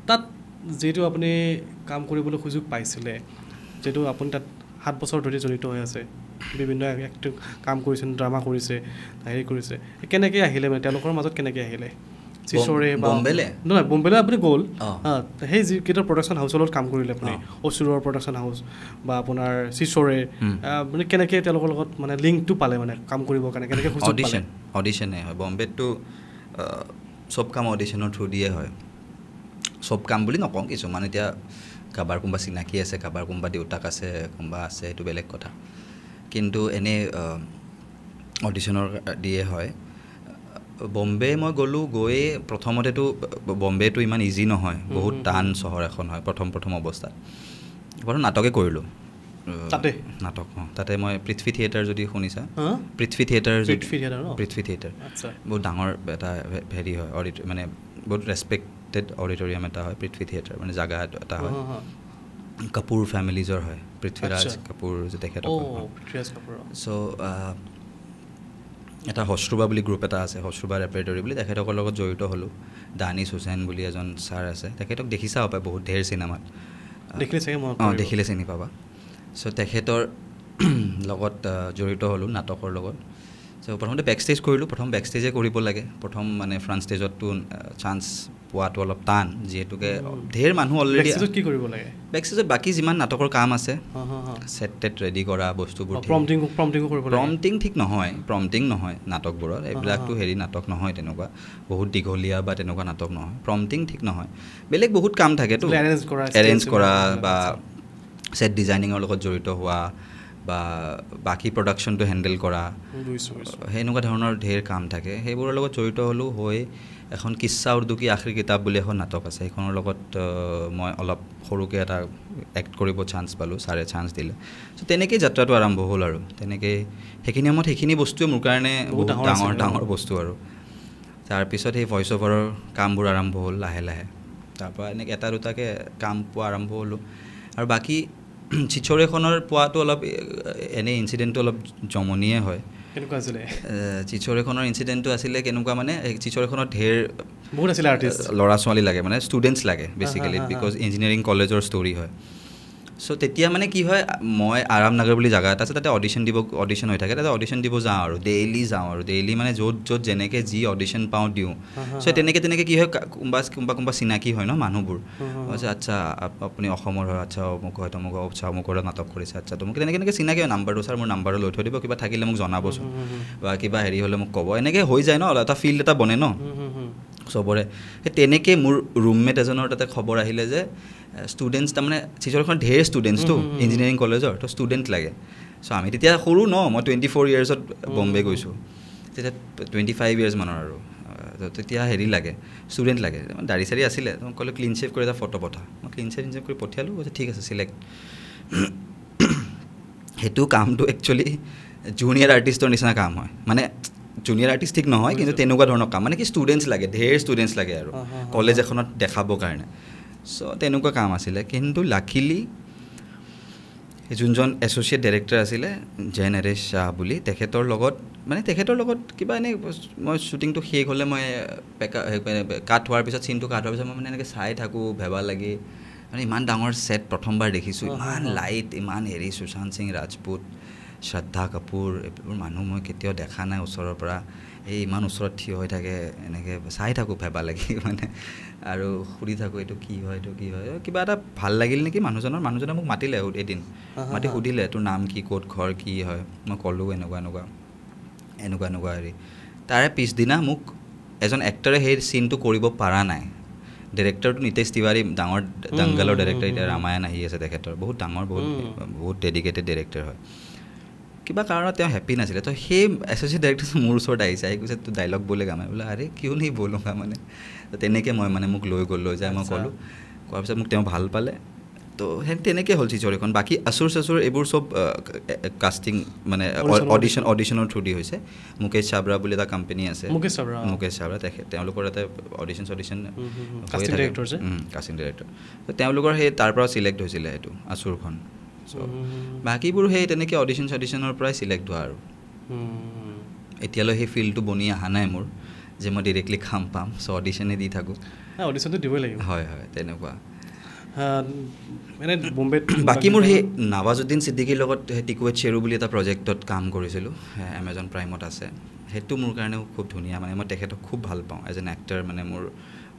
তাত যিহেতু আপুনি কাম কৰিবলৈ সুযোগ পাইছিলে যিহেতু আপুনি তাত 7 বছৰ ধৰি জড়িত হৈ আছে বিভিন্ন এক্টিং কাম কৰিছে ড্ৰামা কৰিছে হেৰি কৰিছে কেনেকৈ আহিলে মানে তেওঁলোকৰ মাজত কেনেকৈ আহিলে চিচৰে বা নহয় বোম্বেলৈ আপুনি গ'ল সেই যিকেইটা প্ৰডাকশ্যন হাউচৰ লগত কাম কৰিলে আপুনি অচুৰৰ প্ৰডাকশ্যন হাউচ বা আপোনাৰ চিচৰে মানে কেনেকৈ তেওঁলোকৰ লগত মানে লিংকটো পালে মানে কাম কৰিবৰ কাৰণে কেনেকৈ সুযোগ পালে অডিশ্যনে হয় বম্বেততো চব কাম অডিশ্যনৰ থ্ৰু দিয়ে হয় চব কাম বুলি নকওঁ কিছুমান এতিয়া কাৰোবাৰ কোনোবা চিনাকি আছে কাৰোবাৰ কোনোবা দেউতাক আছে কোনোবা আছে সেইটো বেলেগ কথা কিন্তু এনেই অডিশ্যনৰ দিয়ে হয় বম্বে মই গ'লোঁ গৈয়ে প্ৰথমতেতো বম্বেটো ইমান ইজি নহয় বহুত টান চহৰ এখন হয় প্ৰথম অৱস্থাত প্ৰথম নাটকে কৰিলোঁ তাতে নাটক তাতে মই পৃথ্বী থিয়েটাৰ যদি শুনিছা পৃথ্বী থিয়েটাৰ বহুত ডাঙৰ এটা হেৰি হয় মানে বহুত ৰেচপেক্টেড অডিটৰিয়াম এটা হয় পৃথ্বী থিয়েটাৰ মানে জাগা এটা হয় কাপুৰ ফেমিলিজৰ হয় পৃথ্বীৰাজ কাপুৰ যে তেখেতক চ' এটা হস্ৰুবা বুলি গ্ৰুপ এটা আছে হস্ৰুবা ৰেপাৰ্টৰী বুলি তেখেতসকলৰ লগত জড়িত হ'লোঁ দানিছ হুছেইন বুলি এজন ছাৰ আছে তেখেতক দেখিছা হ'ব বহুত ঢেৰ চিনেমাত দেখিলে চিনি পাবা চ' তেখেতৰ লগত জড়িত হ'লোঁ নাটকৰ লগত চ' প্ৰথমতে বেক ষ্টেজ কৰিলোঁ প্ৰথম বেক ষ্টেজে কৰিব লাগে প্ৰথম মানে ফ্ৰণ্ট ষ্টেজততো চান্স পোৱাটো অলপ টান যিহেতুকে ঢেৰ মানুহ অলৰেডি কি কৰিব লাগে বেক ষ্টেজত বাকী যিমান নাটকৰ কাম আছে ছেট টেট ৰেডি কৰা বস্তুবোৰ প্ৰম্পটিং ঠিক নহয় প্ৰম্পটিং নহয় নাটকবোৰত এইবিলাকতো হেৰি নাটক নহয় তেনেকুৱা বহুত দীঘলীয়া বা তেনেকুৱা নাটক নহয় প্ৰম্পটিং ঠিক নহয় বেলেগ বহুত কাম থাকেতো এৰেঞ্জ কৰা বা ছেট ডিজাইনিঙৰ লগত জড়িত হোৱা বা বাকী প্ৰডাকশ্যনটো হেণ্ডেল কৰা সেনেকুৱা ধৰণৰ ঢেৰ কাম থাকে সেইবোৰৰ লগত জড়িত হ'লোঁ হৈ এখন কিচ্ছা উৰ্দু কি আখৰি কিতাপ বুলি এখন নাটক আছে সেইখনৰ লগত মই অলপ সৰুকৈ এটা এক্ট কৰিব চান্স পালোঁ ছাৰে চান্স দিলে চ' তেনেকৈয়ে যাত্ৰাটো আৰম্ভ হ'ল আৰু তেনেকৈ সেইখিনি সময়ত সেইখিনি বস্তুৱে মোৰ কাৰণে বহুত ডাঙৰ বস্তু আৰু তাৰপিছত সেই ভইচ অভাৰৰ কামবোৰ আৰম্ভ হ'ল লাহে লাহে তাৰপৰা এনেকৈ এটা দুটাকৈ কাম পোৱা আৰম্ভ হ'লোঁ আৰু বাকী চিচৰেখনৰ পোৱাটো অলপ এনেই ইনচিডেণ্টটো অলপ জমনিয়ে হয় কেনেকুৱা আছিলে চিচৰেখনৰ ইনচিডেণ্টটো আছিলে কেনেকুৱা মানে চিচৰেখনত ঢেৰ বহুত আছিলে আৰ্টিষ্ট ল'ৰা ছোৱালী লাগে মানে ষ্টুডেণ্টছ লাগে বেচিকেলি বিকজ ইঞ্জিনিয়াৰিং কলেজৰ ষ্টৰি হয় চ' তেতিয়া মানে কি হয় মই আৰামনগৰ বুলি জেগা এটা আছে তাতে অডিশ্যন হৈ থাকে তাতে অডিশ্যন দিব যাওঁ আৰু ডেইলি মানে য'ত যেনেকৈ যি অডিশ্যন পাওঁ দিওঁ চ' তেনেকৈ কি হয় কোনোবা চিনাকি হয় ন মানুহবোৰ আচ্ছা আপুনি অসমৰ হয় আচ্ছা মোক হয়তো মোক আচ্ছা অমুকৰ নাটক কৰিছে আচ্ছা তো মোক তেনেকৈ চিনাকি হয় নাম্বাৰটো ছাৰ মোৰ নাম্বাৰটো লৈ থৈ দিব কিবা থাকিলে মোক জনাবচোন বা কিবা হেৰি হ'লে মোক ক'ব এনেকৈ হৈ যায় ন এটা ফিল্ড এটা বনে ন চবৰে সেই তেনেকৈ মোৰ ৰুমমেট এজনৰ তাতে খবৰ আহিলে যে ষ্টুডেণ্টছ তাৰমানে চিচৰখন ঢেৰ ষ্টুডেণ্টছটো ইঞ্জিনিয়াৰিং কলেজৰ তো ষ্টুডেণ্ট লাগে চ' আমি তেতিয়া সৰু ন মই 24 ইয়াৰ্ছত বম্বে গৈছোঁ তেতিয়া 25 ইয়াৰ্ছ মানৰ আৰু তেতিয়া হেৰি লাগে ষ্টুডেণ্ট লাগে দাড়ি চাৰি আছিলে মই ক'লোঁ ক্লিন ছেভ কৰি এটা ফটো পঠা মই ক্লিন ছেভ কৰি পঠিয়ালোঁ কৈছে ঠিক আছে চিলেক্ট সেইটো কামটো একচুৱেলি জুনিয়ৰ আৰ্টিষ্টৰ নিচিনা কাম হয় মানে জুনিয়ৰ আৰ্টিষ্ট ঠিক নহয় কিন্তু তেনেকুৱা ধৰণৰ কাম মানে কি ষ্টুডেণ্টছ লাগে ঢেৰ ষ্টুডেণ্টছ লাগে আৰু কলেজ এখনত দেখাবৰ কাৰণে চ' তেনেকুৱা কাম আছিলে কিন্তু লাকিলি যোনজন এছ'চিয়েট ডাইৰেক্টৰ আছিলে জে নৰেশ শ্বাহ বুলি তেখেতৰ লগত কিবা এনেই মই শ্বুটিংটো শেষ হ'লে মই কাট হোৱাৰ পিছত চিনটো কাট হোৱাৰ পিছত মই মানে এনেকৈ চাই থাকোঁ ভেবা লাগি মানে ইমান ডাঙৰ ছেট প্ৰথমবাৰ দেখিছোঁ ইমান লাইট ইমান হেৰি সুশান্ত সিং ৰাজপুত শ্ৰদ্ধা কাপুৰ এইবোৰ মানুহ মই কেতিয়াও দেখা নাই ওচৰৰ পৰা এই ইমান ওচৰত থিয় হৈ থাকে এনেকৈ চাই থাকোঁ ভেবা লাগি মানে আৰু সুধি থাকোঁ এইটো কি হয় কিবা এটা ভাল লাগিল নেকি মানুহজনে মোক মাতিলে এদিন মাতি সুধিলে তোৰ নাম কি ক'ত ঘৰ কি হয় মই ক'লোঁ এনেকুৱা হেৰি তাৰে পিছদিনা মোক এজন এক্টৰে সেই চিনটো কৰিব পৰা নাই ডাইৰেক্টৰটো নিতেশ তিৱাৰী ডাঙৰ দাংগালৰ ডাইৰেক্টৰ এতিয়া ৰামায়ণ আহি আছে তেখেতৰ বহুত ডাঙৰ বহুত ডেডিকেটেড ডাইৰেক্টৰ হয় কিবা কাৰণত তেওঁ হেপ্পী নাছিলে তো সেই এছ'চিয়েট ডাইৰেক্টৰ মোৰ ওচৰত আহিছে আহি কৈছে তোৰ ডাইলগ বলেগা মই বোলে আৰে কিয় নি বলুঙা মানে তো তেনেকৈ মই মানে মোক লৈ যায় মই ক'লোঁ কোৱাৰ পিছত মোক তেওঁ ভাল পালে তো সেই তেনেকৈ হ'ল চিচৰিখন বাকী আচুৰ চাচুৰ এইবোৰ চব কাষ্টিং মানে অডিশ্যনৰ থ্ৰু দি হৈছে মুকেশ চাবৰা বুলি এটা কোম্পানী আছে মুকেশ চাবৰা তেওঁলোকৰ এটা অডিশ্যন কাষ্টিং ডাইৰেক্টৰ তো তেওঁলোকৰ সেই তাৰ পৰা চিলেক্ট হৈছিলে এইটো আচুৰখন চ' বাকীবোৰ সেই তেনেকৈ অডিশ্যনৰ পৰাই চিলেক্ট হোৱা আৰু এতিয়ালৈ সেই ফিল্ডটো বনি অহা নাই মোৰ যে মই ডিৰেক্টলি কাম পাম চ' অডিশ্যনে দি থাকোঁ অডিশ্যনটো দিবই লাগিব হয় তেনেকুৱা মানে বম্বেত বাকী মোৰ সেই নৱাজুদ্দিন ছিদ্দিকীৰ লগত টিকুৱেট চেৰু বুলি এটা প্ৰজেক্টত কাম কৰিছিলোঁ এমেজন প্ৰাইমত আছে সেইটো মোৰ কাৰণেও খুব ধুনীয়া মানে মই তেখেতক খুব ভাল পাওঁ এজ এন এক্টৰ মানে মোৰ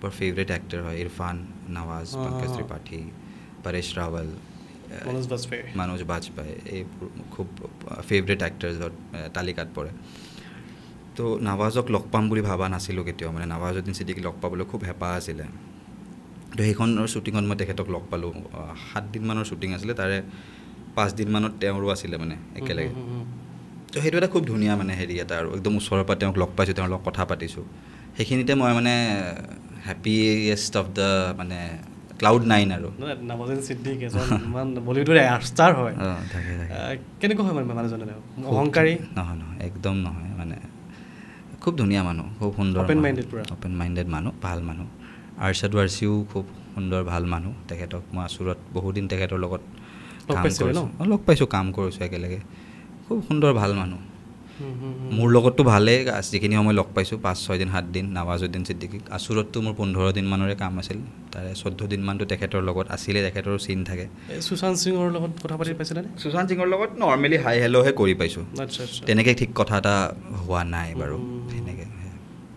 বৰ ফেভৰেট এক্টৰ হয় ইৰফান নৱাজ পংকজ ত্ৰিপাঠী পৰেশ ৰাৱল মনোজ বাজপেয়ী এইবোৰ খুব ফেভৰেট এক্টৰ্ছৰ তালিকাত পৰে তো নৱাজক লগ পাম বুলি ভবা নাছিলোঁ কেতিয়াও মানে নৱাজুদ্দিন ছিদ্দিকীক লগ পাবলৈ খুব হেঁপাহ আছিলে তো সেইখনৰ শ্বুটিঙত মই তেখেতক লগ পালোঁ 7 দিনমানৰ শ্বুটিং আছিলে তাৰে 5 দিনমানত তেওঁৰো আছিলে মানে একেলগে তো সেইটো এটা খুব ধুনীয়া মানে হেৰি এটা আৰু একদম ওচৰৰ পৰা তেওঁক লগ পাইছোঁ তেওঁৰ লগত কথা পাতিছোঁ সেইখিনিতে মই মানে হেপিয়েষ্ট অফ দ্য মানে ক্লাউড 9 আৰু নৱাজুদ্দিন ছিদ্দিক এজন ইমান বলিউডৰ ষ্টাৰ হয় কেনেকুৱা হয় মানে মানুহজনে অহংকাৰী নহয় একদম নহয় মানে খুব ধুনীয়া মানুহ খুব সুন্দৰ অপেন মাইণ্ডেড মানুহ ভাল মানুহ আৰ্চাদ ৱাৰছিও খুব সুন্দৰ ভাল মানুহ তেখেতক মই আচুৰত বহুদিন তেখেতৰ লগত লগ পাইছোঁ কাম কৰিছোঁ একেলগে খুব সুন্দৰ ভাল মানুহ মোৰ লগততো ভালেই যিখিনি সময় লগ পাইছোঁ 5-6 দিন 7 দিন নৱাজুদ্দিন ছিদ্দিকীক আচুৰততো মোৰ 15 দিনমানৰে কাম আছিল তাৰে 14 দিনমানতো তেখেতৰ লগত আছিলে তেখেতৰো চিন থাকে সুশান্ত সিঙৰ লগত কথা পাতি পাইছিলে সুশান্ত সিঙৰ লগত নৰ্মেলি হাই হেল্ল'হে কৰি পাইছোঁ তেনেকৈ ঠিক কথা এটা হোৱা নাই বাৰু সেনেকৈ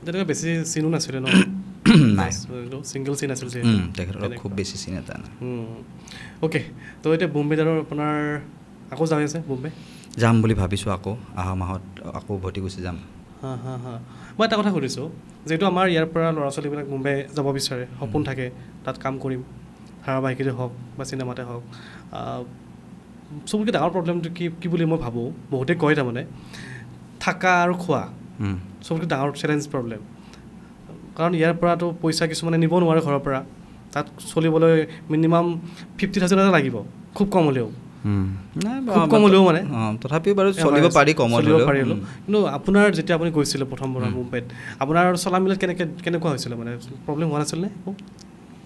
তেনেকৈ বেছি চিনো নাছিলে ন নাই ছিংগল চিন আছিল তেখেতৰ খুব বেছি চিন এটা নাই অ'কে তো এতিয়া বম্বেত আৰু আপোনাৰ আকৌ যাই আছে বম্বে যাম বুলি ভাবিছোঁ আকৌ অহা মাহত আকৌ উভতি গুচি যাম মই এটা কথা সুধিছোঁ যিহেতু আমাৰ ইয়াৰ পৰা ল'ৰা ছোৱালীবিলাক মুম্বাই যাব বিচাৰে সপোন থাকে তাত কাম কৰিম ধাৰাবাহিকতে হওক বা চিনেমাতে হওক চবতকৈ ডাঙৰ প্ৰব্লেমটো কি বুলি মই ভাবোঁ বহুতে কয় তাৰমানে থাকা আৰু খোৱা চবতকৈ ডাঙৰ চেলেঞ্জ প্ৰব্লেম কাৰণ ইয়াৰ পৰাতো পইচা কিছুমানে নিব নোৱাৰে ঘৰৰ পৰা তাত চলিবলৈ মিনিমাম 50,000 এটা লাগিব খুব কম হ'লেও মানে তথাপিও বাৰু চলিব পাৰি কম হ'লেও কিন্তু আপোনাৰ যেতিয়া আপুনি গৈছিলে প্ৰথমবাৰ মুম্বাইত আপোনাৰ চলা মিলত কেনেকুৱা হৈছিলে মানে প্ৰব্লেম হোৱা নাছিল নে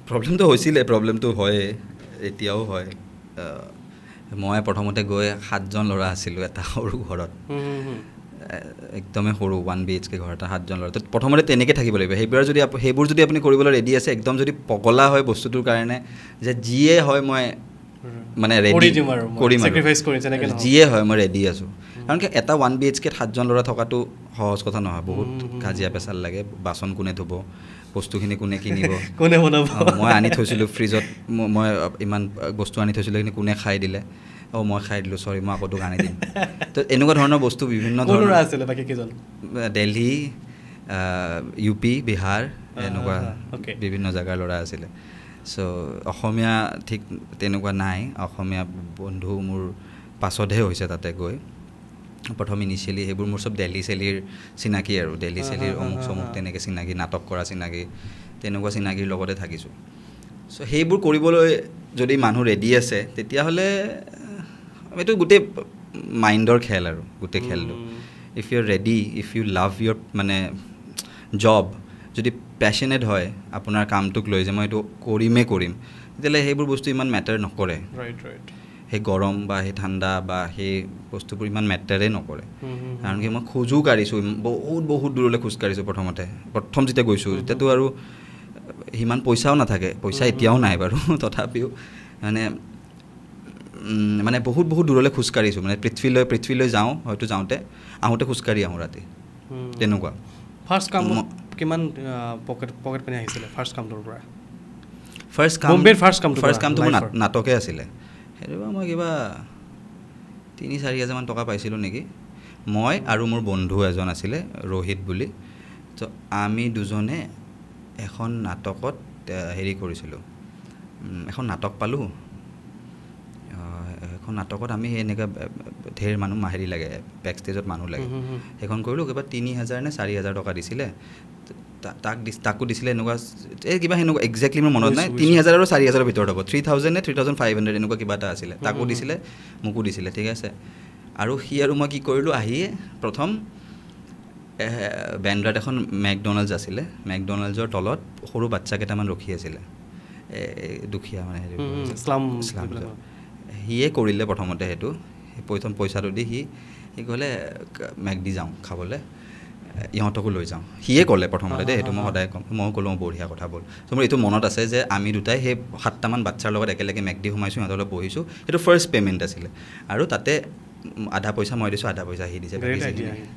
প্ৰব্লেমটো হৈছিলে প্ৰব্লেমটো হয় এতিয়াও হয় মই প্ৰথমতে গৈ 7জন ল'ৰা আছিলোঁ এটা সৰু ঘৰত একদমেই সৰু 1 BHK ঘৰ এটা 7জন ল'ৰা তো প্ৰথমতে তেনেকৈ থাকিব লাগিব সেইবোৰ যদি আপুনি কৰিবলৈ ৰেডি আছে একদম যদি পগলা হয় বস্তুটোৰ কাৰণে যে যিয়ে হয় মই মানে ৰেডি কৰিম যিয়ে হয় মই ৰেডি আছোঁ কাৰণ কি এটা 1 BHK 7জন ল'ৰা থকাটো সহজ কথা নহয় বহুত কাজিয়া পেচাল লাগে বাচন কোনে ধুব বস্তুখিনি কোনে কিনিব কোনে বনাব মই আনি থৈছিলোঁ ফ্ৰিজত মই ইমান বস্তু আনি থৈছিলোঁ সেইখিনি কোনে খাই দিলে মই খাই দিলোঁ চৰি মই আকৌ তোক আনি দিম তো এনেকুৱা ধৰণৰ বস্তু বিভিন্ন ধৰণৰ আছিলে বাকী কেইজন দিল্লী UP বিহাৰ এনেকুৱা বিভিন্ন জেগাৰ ল'ৰা আছিলে চ' অসমীয়া ঠিক তেনেকুৱা নাই অসমীয়া বন্ধু মোৰ পাছতহে হৈছে তাতে গৈ প্ৰথম ইনিচিয়েলি সেইবোৰ মোৰ চব দিল্লী চেলিৰ চিনাকি আৰু দিল্লী চেলিৰ অমুক চমুক তেনেকৈ চিনাকি নাটক কৰা চিনাকি তেনেকুৱা চিনাকিৰ লগতে থাকিছোঁ চ' সেইবোৰ কৰিবলৈ যদি মানুহ ৰেডি আছে তেতিয়াহ'লে এইটো গোটেই মাইণ্ডৰ খেল আৰু গোটেই খেলটো if you are ready if you love your মানে জব যদি পেশ্যনেট হয় আপোনাৰ কামটোক লৈ যে মই এইটো কৰিম তেতিয়াহ'লে সেইবোৰ বস্তু ইমান মেটাৰ নকৰে সেই গৰম বা সেই ঠাণ্ডা বা সেই বস্তুবোৰ ইমান মেটাৰে নকৰে কাৰণ কি মই খোজো কাঢ়িছোঁ বহুত দূৰলৈ খোজ কাঢ়িছোঁ প্ৰথম যেতিয়া গৈছোঁ তেতিয়াতো আৰু সিমান পইচাও নাথাকে পইচা এতিয়াও নাই বাৰু তথাপিও মানে বহুত দূৰলৈ খোজ কাঢ়িছোঁ মানে পৃথিৱীলৈ যাওঁ হয়তো আহোঁতে খোজকাঢ়ি আহোঁ ৰাতি তেনেকুৱা ফাৰ্ষ্ট কাম কিমান পকেট পানী আহিছিলে ফাৰ্ষ্ট কামটোৰ পৰা ফাৰ্ষ্ট কামটো মোৰ নাটকে আছিলে সেইটো মই কিবা 3-4 হাজাৰমান টকা পাইছিলোঁ নেকি মই আৰু মোৰ বন্ধু এজন আছিলে ৰোহিত বুলি তো আমি দুজনে এখন নাটকত হেৰি কৰিছিলোঁ এখন নাটক পালোঁ এখন নাটকত আমি এনেকৈ ঢেৰ মানুহ মাহেৰি লাগে বেক ষ্টেজত মানুহ লাগে সেইখন কৰিলোঁ কিবা 3,000 নে 4,000 টকা দিছিলে তাকো দিছিলে এনেকুৱা এই কিবা সেনেকুৱা একজেক্টলি মোৰ মনত নাই 3,000 আৰু 4,000 ভিতৰত হ'ব 3,000 নে 3,500 এনেকুৱা কিবা এটা আছিলে তাকো দিছিলে মোকো দিছিলে ঠিক আছে আৰু সি আৰু মই কি কৰিলোঁ আহিয়ে প্ৰথম বেণ্ড্ৰাত এখন মেকডনাল্ডছ আছিলে মেকডনাল্ডছৰ তলত সৰু বাচ্চা কেইটামান ৰখি আছিলে দুখীয়া মানে শ্লাম সিয়ে কৰিলে প্ৰথমতে সেইটো প্ৰথম পইচাটো দি সি ক'লে মেকডি যাওঁ খাবলৈ ইহঁতকো লৈ যাওঁ সিয়ে ক'লে প্ৰথমতে দেই সেইটো মই সদায় ক'ম মই ক'লোঁ বঢ়িয়া কথা ব'ল ত' মোৰ এইটো মনত আছে যে আমি দুটাই সেই 7টামান বাচ্ছাৰ লগত একেলগে মেকডি সোমাইছোঁ সিহঁতৰ লগত বহিছোঁ সেইটো ফাৰ্ষ্ট পে'মেণ্ট আছিলে আৰু তাতে আধা পইচা মই দিছোঁ আধা পইচা সি দিছে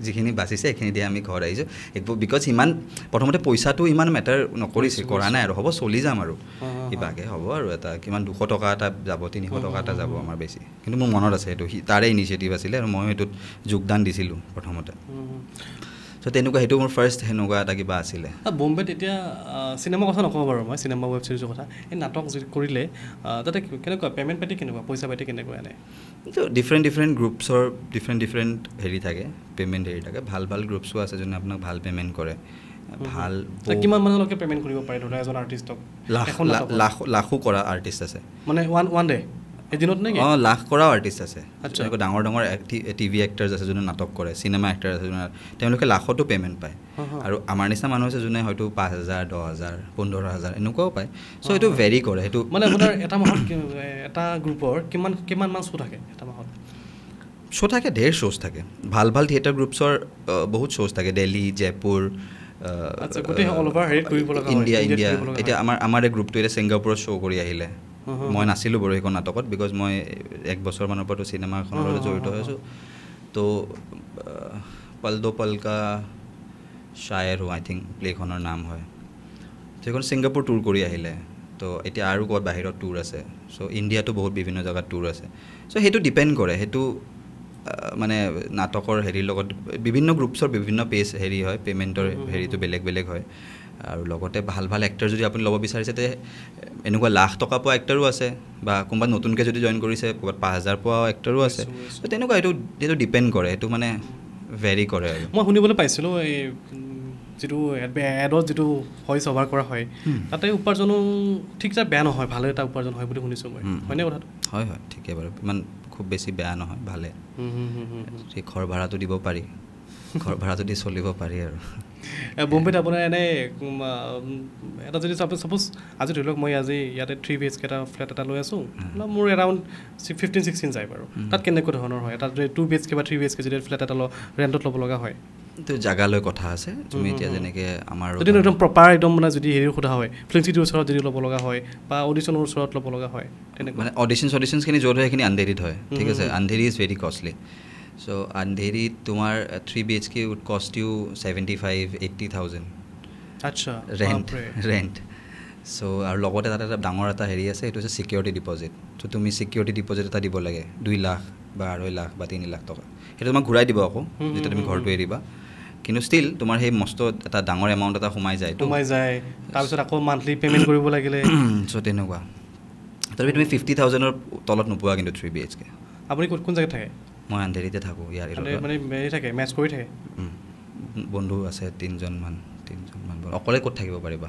যিখিনি বাচিছে সেইখিনি দিয়ে আমি ঘৰত আহিছোঁ বিকজ ইমান প্ৰথমতে পইচাটো ইমান মেটাৰ নকৰিছে কৰা নাই আৰু হ'ব চলি যাম আৰু কিবাকৈ হ'ব আৰু এটা কিমান 200 টকা এটা যাব 300 টকা এটা যাব আমাৰ বেছি কিন্তু মোৰ মনত আছে সেইটো তাৰে ইনিচিয়েটিভ আছিলে আৰু মই সেইটোত যোগদান দিছিলোঁ প্ৰথমতে চ' তেনেকুৱা সেইটো মোৰ ফাৰ্ষ্ট সেনেকুৱা এটা কিবা আছিলে বম্বেত এতিয়া চিনেমাৰ কথা নকওঁ বাৰু মই চিনেমা ৱেব ছিৰিজৰ কথা এই নাটক যি কৰিলে তাতে কেনেকুৱা পে'মেণ্ট পাতি কেনেকুৱা পইচা পাতি কেনেকুৱা এনে ডিফাৰেণ্ট গ্ৰুপছৰ ডিফাৰেণ্ট হেৰি থাকে পে'মেণ্ট হেৰি থাকে ভাল গ্ৰুপছো আছে যোনে আপোনাক ভাল পে'মেণ্ট কৰে ভাল কিমান মানুহলৈকে পে'মেণ্ট কৰিব পাৰে ধৰা এজন আৰ্টিষ্টক লাখো কৰা আৰ্টিষ্ট আছে মানে ওৱান ডে এদিনত নেকি লাখ কৰা আৰ্টিষ্ট আছে তেনেকুৱা ডাঙৰ টিভি এক্টাৰ্ছ আছে যোনে নাটক কৰে চিনেমা এক্টাৰ আছে যোনে তেওঁলোকে লাখতো পে'মেণ্ট পায় আৰু আমাৰ নিচিনা মানুহ আছে যোনে হয়তো 5,000 10,000 15,000 এনেকুৱাও পায় চ' সেইটো ভেৰি কৰে সেইটো মানে আপোনাৰ এটা মাহত এটা গ্ৰুপৰ কিমান মান শ্ব' থাকে এটা মাহত শ্ব' থাকে ঢেৰ শ্ব'জ থাকে ভাল থিয়েটাৰ গ্ৰুপছৰ বহুত শ্ব'জ থাকে দিল্লী জয়পুৰ ইণ্ডিয়া এতিয়া আমাৰ এই গ্ৰুপটো এতিয়া ছিংগাপুৰত শ্ব' কৰি আহিলে মই নাছিলোঁ বাৰু সেইখন নাটকত বিকজ মই 1 বছৰমানৰ পৰাতো চিনেমাখনৰ লগত জড়িত হৈ আছোঁ তো পল দো পল কা শ্বায়েৰ হো আই থিংক প্লেখনৰ নাম হয় সেইখন ছিংগাপুৰ টুৰ কৰি আহিলে তো এতিয়া আৰু ক'ত বাহিৰত টুৰ আছে চ' ইণ্ডিয়াতো বহুত বিভিন্ন জেগাত টুৰ আছে চ' সেইটো ডিপেণ্ড কৰে সেইটো মানে নাটকৰ হেৰিৰ লগত বিভিন্ন গ্ৰুপছৰ বিভিন্ন হেৰি হয় পে'মেণ্টৰ হেৰিটো বেলেগ হয় আৰু লগতে ভাল এক্টাৰ যদি আপুনি ল'ব বিচাৰিছে তে এনেকুৱা লাখ টকা পোৱা এক্টাৰো আছে বা কোনোবা নতুনকৈ যদি জইন কৰিছে ক'ৰবাত 5,000 পোৱা এক্টাৰো আছে ত' তেনেকুৱা এইটো ডিপেণ্ড কৰে সেইটো মানে ভেৰি কৰে আৰু মই শুনিবলৈ পাইছিলোঁ এই যিটো এডত যিটো ভইচ অভাৰ কৰা হয় তাতে উপাৰ্জনো ঠিকঠাক বেয়া নহয় ভালে এটা উপাৰ্জন হয় বুলি শুনিছোঁ মই হয়নে কথাটো হয় ঠিকে বাৰু ইমান খুব বেছি বেয়া নহয় ভালে ঘৰ ভাড়াটো দিব পাৰি ঘৰ ভাড়াটো দি চলিব পাৰি আৰু বম্বেত আপোনাৰ এনেই এটা যদি ছাপ'জ আজি ধৰি লওক মই আজি ইয়াতে 3 BHK এটা ফ্লেট এটা লৈ আছোঁ মোৰ এৰাউণ্ড 15-16 যায় বাৰু তাত কেনেকুৱা ধৰণৰ হয় এটা 2 BHK বা 3 BHK যদি ফ্লেট এটা ৰেণ্টত ল'ব লগা হয় তো জাগালৈ কথা আছে তুমি এতিয়া যেনেকৈ আমাৰ যদি একদম প্ৰপাৰ একদম মানে যদি হেৰি সোধা হয় ফিল্ম চিটিৰ ওচৰত যদি ল'ব লগা হয় বা অডিশ্যনৰ ওচৰত ল'ব লগা হয় তেনেকুৱা মানে অডিশ্যনছখিনি য'ত হয় সেইখিনি আন্ধেৰিত হয় ঠিক আছে আন্ধেৰি ইজ ভেৰি কষ্টলি চ' আন্ধেৰিত তোমাৰ 3 BHK উড কষ্ট ইউ 75,000-80,000 আচ্ছা ৰেণ্ট চ' আৰু লগতে তাত এটা ডাঙৰ এটা হেৰি আছে সেইটো হৈছে ছিকিউৰিটি ডিপ'জিট চ' তুমি ছিকিউৰিটি ডিপ'জিট এটা দিব লাগে 2 লাখ বা 2.5 লাখ বা 3 লাখ টকা সেইটো তোমাক ঘূৰাই দিব আকৌ যেতিয়া তুমি ঘৰটো এৰিবা কিন্তু ষ্টিল তোমাৰ সেই মস্ত এটা ডাঙৰ এমাউণ্ট এটা সোমাই যায় তাৰপিছত আকৌ মান্থলি পে'মেণ্ট কৰিব লাগিলে চ' তেনেকুৱা তথাপি তুমি 50,000ৰ তলত নোপোৱা কিন্তু 3 BHK আপুনি কোন জেগাত থাকে মই আন্ধেৰিতে থাকোঁ ইয়াৰ মানে থাকে মেচ কৰি থাকে বন্ধু আছে 3জন মান অকলে ক'ত থাকিব পাৰিবা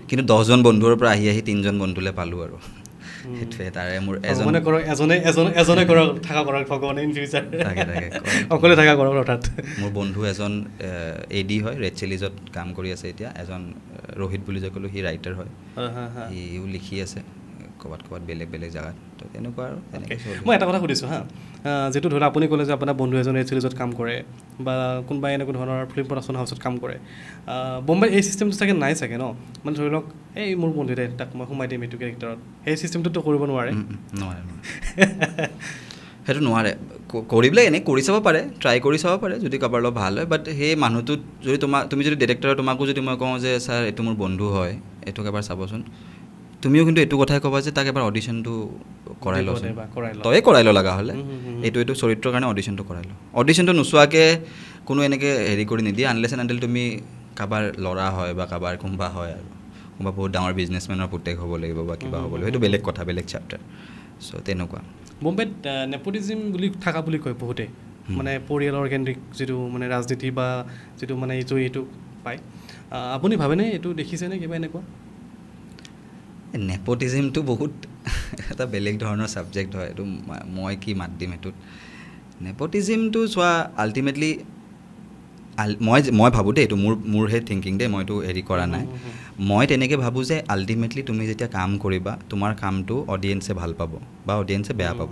কিন্তু 10জন বন্ধুৰ পৰা আহি 3জন বন্ধুলৈ পালোঁ আৰু সেইটোৱে তাৰে মোৰ এজনে থকা কৰক ভগৱানে ইন ফিউচাৰ অকলে থকা কৰক অৰ্থাৎ মোৰ বন্ধু এজন AD হয় ৰেড চিলিজত কাম কৰি আছে এতিয়া এজন ৰোহিত বুলি যে ক'লোঁ সি ৰাইটাৰ হয় সিও লিখি আছে ক'ৰবাত বেলেগ জেগাত তো তেনেকুৱা আৰু মই এটা কথা সুধিছোঁ হা যিটো ধৰি লওক আপুনি ক'লে যে আপোনাৰ বন্ধু এজন ৰেড চিলিজত কাম কৰে বা কোনোবাই এনেকুৱা ধৰণৰ ফিল্ম প্ৰডাকশ্যন হাউচত কাম কৰে বম্বে এই চিষ্টেমটো চাগে নাই চাগে ন মানে ধৰি লওক এই মোৰ বন্ধু দে তাক মই সোমাই দিম এইটো কেৰেক্টাৰত সেই চিষ্টেমটোতো কৰিব নোৱাৰে সেইটো নোৱাৰে কৰিবলৈ এনেই কৰি চাব পাৰে ট্ৰাই কৰি চাব পাৰে যদি কাৰোবাৰ লগত ভাল হয় বাট সেই মানুহটোত যদি তুমি যদি ডিৰেক্টৰ তোমাকো যদি মই কওঁ যে ছাৰ এইটো মোৰ বন্ধু হয় এইটোক এবাৰ চাবচোন তুমিও কিন্তু এইটো কথাই ক'বা যে তাক এবাৰ অডিশ্যনটো কৰাই লচোন তয়ে কৰাই ল লগা হ'লে এইটো চৰিত্ৰৰ কাৰণে অডিশ্যনটো কৰাই ল অডিশ্যনটো নোচোৱাকৈ কোনো এনেকৈ হেৰি কৰি নিদিয়ে আনলেছ এণ্ড আনটিল তুমি কাৰোবাৰ ল'ৰা হয় বা কাৰোবাৰ কোনোবা হয় আৰু কোনোবা বহুত ডাঙৰ বিজনেছমেনৰ পুতেক হ'ব লাগিব বা কিবা হ'ব লাগিব সেইটো বেলেগ কথা বেলেগ চেপ্টাৰ চ' তেনেকুৱা বম্বেত নেপোটিজিম বুলি থকা বুলি কয় বহুতে মানে পৰিয়ালৰ কেন্দ্ৰিক যিটো মানে ৰাজনীতি বা যিটো মানে এইটো পায় আপুনি ভাবেনে এইটো দেখিছেনে কিবা এনেকুৱা নেপোটিজিমটো বহুত এটা বেলেগ ধৰণৰ ছাবজেক্ট হয় এইটো মই কি মাত দিম এইটোত নেপোটিজিমটো চোৱা আল্টিমেটলি মই ভাবোঁ দেই এইটো মোৰহে থিংকিং দেই মইতো হেৰি কৰা নাই মই তেনেকৈ ভাবোঁ যে আল্টিমেটলি তুমি যেতিয়া কাম কৰিবা তোমাৰ কামটো অডিয়েঞ্চে ভাল পাব বা অডিয়েঞ্চে বেয়া পাব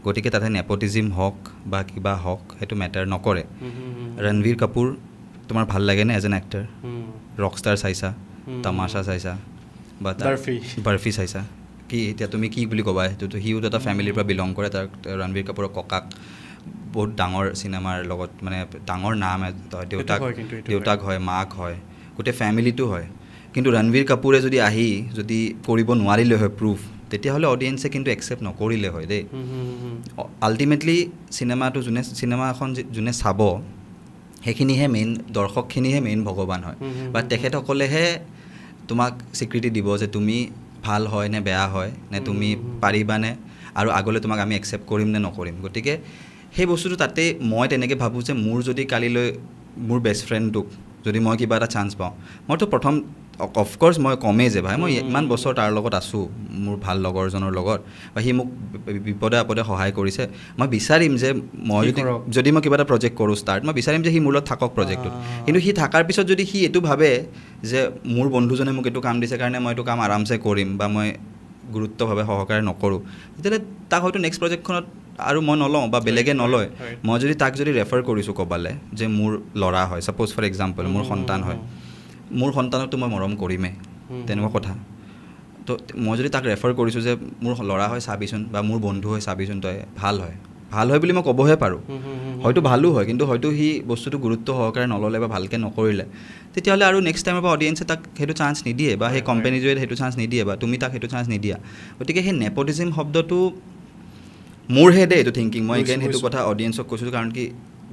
গতিকে তাতে নেপোটিজিম হওক বা কিবা হওক সেইটো মেটাৰ নকৰে ৰণবীৰ কাপুৰ তোমাৰ ভাল লাগেনে এজ এন এক্টাৰ ৰকষ্টাৰ চাইছা তামাছা চাইছা বা বৰফি চাইছা কি এতিয়া তুমি কি বুলি ক'বা সেইটোতো সিও এটা ফেমিলিৰ পৰা বিলং কৰে তাৰ ৰণবীৰ কাপুৰৰ ককাক বহুত ডাঙৰ চিনেমাৰ লগত মানে ডাঙৰ নাম দেউতাক হয় মাক হয় গোটেই ফেমিলিটো হয় কিন্তু ৰণবীৰ কাপুৰে যদি কৰিব নোৱাৰিলে হয় প্ৰুফ তেতিয়াহ'লে অডিয়েঞ্চে কিন্তু একচেপ্ট নকৰিলে হয় দেই আল্টিমেটলি চিনেমাখন যোনে চাব সেইখিনিহে মেইন দৰ্শকখিনিহে মেইন ভগৱান হয় বা তেখেতসকলেহে তোমাক স্বীকৃতি দিব যে তুমি ভাল হয় নে বেয়া হয় নে তুমি পাৰিবানে আৰু আগলৈ তোমাক আমি একচেপ্ট কৰিম নে নকৰিম গতিকে সেই বস্তুটো তাতে মই তেনেকৈ ভাবোঁ যে মোৰ যদি কালিলৈ মোৰ বেষ্ট ফ্ৰেণ্ডটোক যদি মই কিবা এটা চান্স পাওঁ মইতো প্ৰথম অফক'ৰ্ছ মই কমেই যে ভাই মই ইমান বছৰ তাৰ লগত আছোঁ মোৰ ভাল লগৰজনৰ লগত বা সি মোক বিপদে আপদে সহায় কৰিছে মই বিচাৰিম যে মই যদি মই কিবা এটা প্ৰজেক্ট কৰোঁ ষ্টাৰ্ট মই বিচাৰিম যে সি মোৰ লগত থাকক প্ৰজেক্টটোত কিন্তু সি থকাৰ পিছত যদি সি এইটো ভাবে যে মোৰ বন্ধুজনে মোক এইটো কাম দিছে কাৰণে মই এইটো কাম আৰামছে কৰিম বা মই গুৰুত্বভাৱে সহকাৰে নকৰোঁ তেতিয়াহ'লে তাক হয়তো নেক্সট প্ৰজেক্টখনত আৰু মই নলওঁ বা বেলেগে নলয় মই যদি তাক ৰেফাৰ কৰিছোঁ ক'বালে যে মোৰ ল'ৰা হয় ছাপ'জ ফৰ এক্সাম্পল মোৰ সন্তান হয় মোৰ সন্তানকতো মই মৰম কৰিমেই তেনেকুৱা কথা তো মই যদি তাক ৰেফাৰ কৰিছোঁ যে মোৰ ল'ৰা হয় চাবিচোন বা মোৰ বন্ধু হয় চাবিচোন তই ভাল হয় বুলি মই ক'বহে পাৰোঁ হয়তো ভালো হয় কিন্তু হয়তো সি বস্তুটো গুৰুত্ব সহকাৰে নল'লে বা ভালকৈ নকৰিলে তেতিয়াহ'লে আৰু নেক্সট টাইমৰ পৰা অডিয়েঞ্চে তাক সেইটো চান্স নিদিয়ে বা সেই কোম্পানীটোৱে সেইটো চান্স নিদিয়ে বা তুমি তাক সেইটো চান্স নিদিয়া গতিকে সেই নেপোটিজিম শব্দটো মোৰহে দেই এইটো থিংকিং মই এগেইন সেইটো কথা অডিয়েঞ্চক কৈছোঁ কাৰণ কি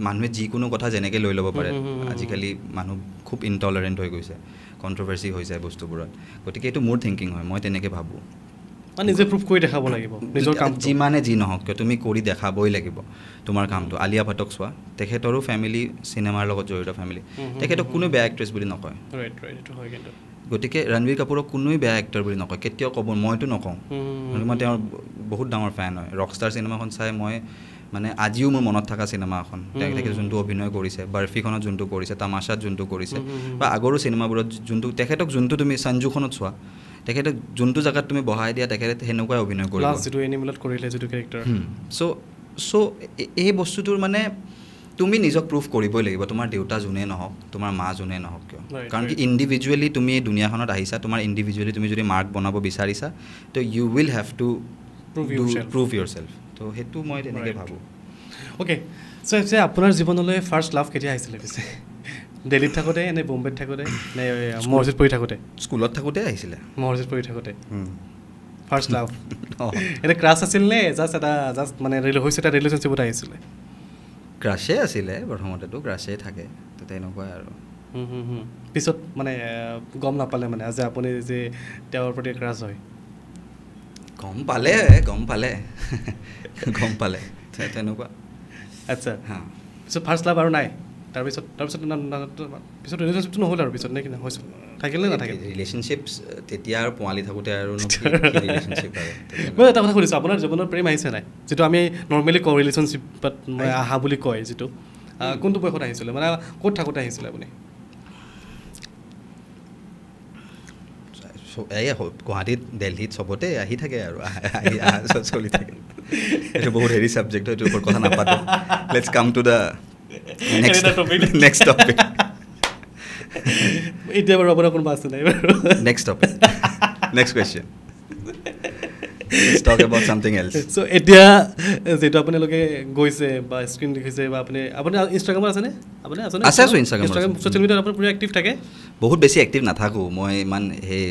মানুহে যিকোনো কথা যেনেকৈ লৈ ল'ব পাৰে আজিকালি মানুহ খুব ইনটলাৰেণ্ট হৈ গৈছে কণ্ট্ৰভাৰ্চি হৈ যায় বস্তুবোৰত গতিকে এইটো মোৰ থিংকিং হয় মই তেনেকৈ ভাবোঁ নিজে প্ৰুভ কৰি দেখাব লাগিব নিজৰ কাম যিমানে যি নহওক কিয় তুমি কৰি দেখাবই লাগিব তোমাৰ কামটো আলিয়া ভট্টক চোৱা তেখেতৰো ফেমিলি চিনেমাৰ লগত জড়িত ফেমিলি তেখেতক কোনো বেয়া এক্ট্ৰেছ বুলি নকয় গতিকে ৰণবীৰ কাপুৰক কোনোৱে বেয়া এক্টৰ বুলি নকয় কেতিয়াও ক'ব মইতো নকওঁ মই তেওঁৰ বহুত ডাঙৰ ফেন হয় ৰকষ্টাৰ চিনেমাখন চাই মই মানে আজিও মোৰ মনত থকা চিনেমা এখন তেখেতে যোনটো অভিনয় কৰিছে বৰফিখনত যোনটো কৰিছে তামাছাত যোনটো কৰিছে বা আগৰো চিনেমাবোৰত তেখেতক যোনটো তুমি সঞ্জুখনত চোৱা তেখেতক যোনটো জেগাত তুমি বহাই দিয়া তেখেতে সেনেকুৱাই অভিনয় কৰিব চ' এই বস্তুটোৰ মানে তুমি নিজক প্ৰুভ কৰিবই লাগিব তোমাৰ দেউতা যোনে নহওক তোমাৰ মা যোনে নহওক কিয় কাৰণ কি ইণ্ডিভিজুৱেলি তুমি এই দুনিয়াখনত আহিছা তোমাৰ ইণ্ডিভিজুৱেলি তুমি যদি মাৰ্ক বনাব বিচাৰিছা তো you will have to prove yourself তো সেইটো মই তেনেকৈ ভাবোঁ অ'কে চ' আপোনাৰ জীৱনলৈ ফাৰ্ষ্ট লাভ কেতিয়া আহিছিলে পিছে দিল্লীত থাকোঁতে নে বম্বেত থাকোঁতে নে মহৰ্ষিত পঢ়ি থাকোঁতে স্কুলত থাকোঁতে আহিছিলে মহৰ্ষিত পঢ়ি থাকোঁতে ফাৰ্ষ্ট লাভ এটা ক্ৰাছ আছিল নে জাষ্ট মানে এটা ৰিলেশ্যনশ্বিপত আহিছিলে ক্ৰাছেই আছিলে প্ৰথমতেতো ক্ৰাছেই থাকে তো তেনেকুৱাই আৰু পিছত মানে গম নাপালে মানে যে আপুনি যে তেওঁৰ প্ৰতি ক্ৰাছ হয় গম পালে তেনেকুৱা আচ্ছা পিছত ফাৰ্ষ্ট লাভ আৰু নাই তাৰপিছত ৰিলেশ্যনশ্বিপটো নহ'ল আৰু পিছত নে কি হৈছিল থাকিল নে নাথাকিল ৰিলেশ্যনশ্বিপ তেতিয়া আৰু পোৱালি থাকোঁতে আৰু ৰিলেশ্যনশ্বিপ আৰু মই এটা কথা সুধিছোঁ আপোনাৰ জীৱনৰ প্ৰেম আহিছে নাই যিটো আমি নৰ্মেলি কওঁ ৰিলেশ্যনশ্বিপত আহা বুলি কয় যিটো কোনটো বয়সত আহিছিলে মানে ক'ত থাকোঁতে আহিছিলে আপুনি গুৱাহাটীত দিল্লীত চবতে আহি থাকে আৰু চলি থাকে এইটো বহুত হেৰি ছাবজেক্ট হয় এইটোৰ ওপৰত কথা নাপাতোঁ let's come to the next topic এতিয়া বাৰু আপোনাৰ কোনোবা আছে নাই বাৰু next topic next question let's talk about something else so' এতিয়া যেটো আপোনালোকে গৈছে বা স্ক্ৰীন দেখিছে বা আপুনি ইনষ্টাগ্ৰামত আছেনে আপুনি আছেনে আছো ইনষ্টাগ্ৰাম ছ'চিয়েল মিডিয়াত আপুনি পুৰা এক্টিভ থাকে বহুত বেছি এক্টিভ নাথাকোঁ মই ইমান সেই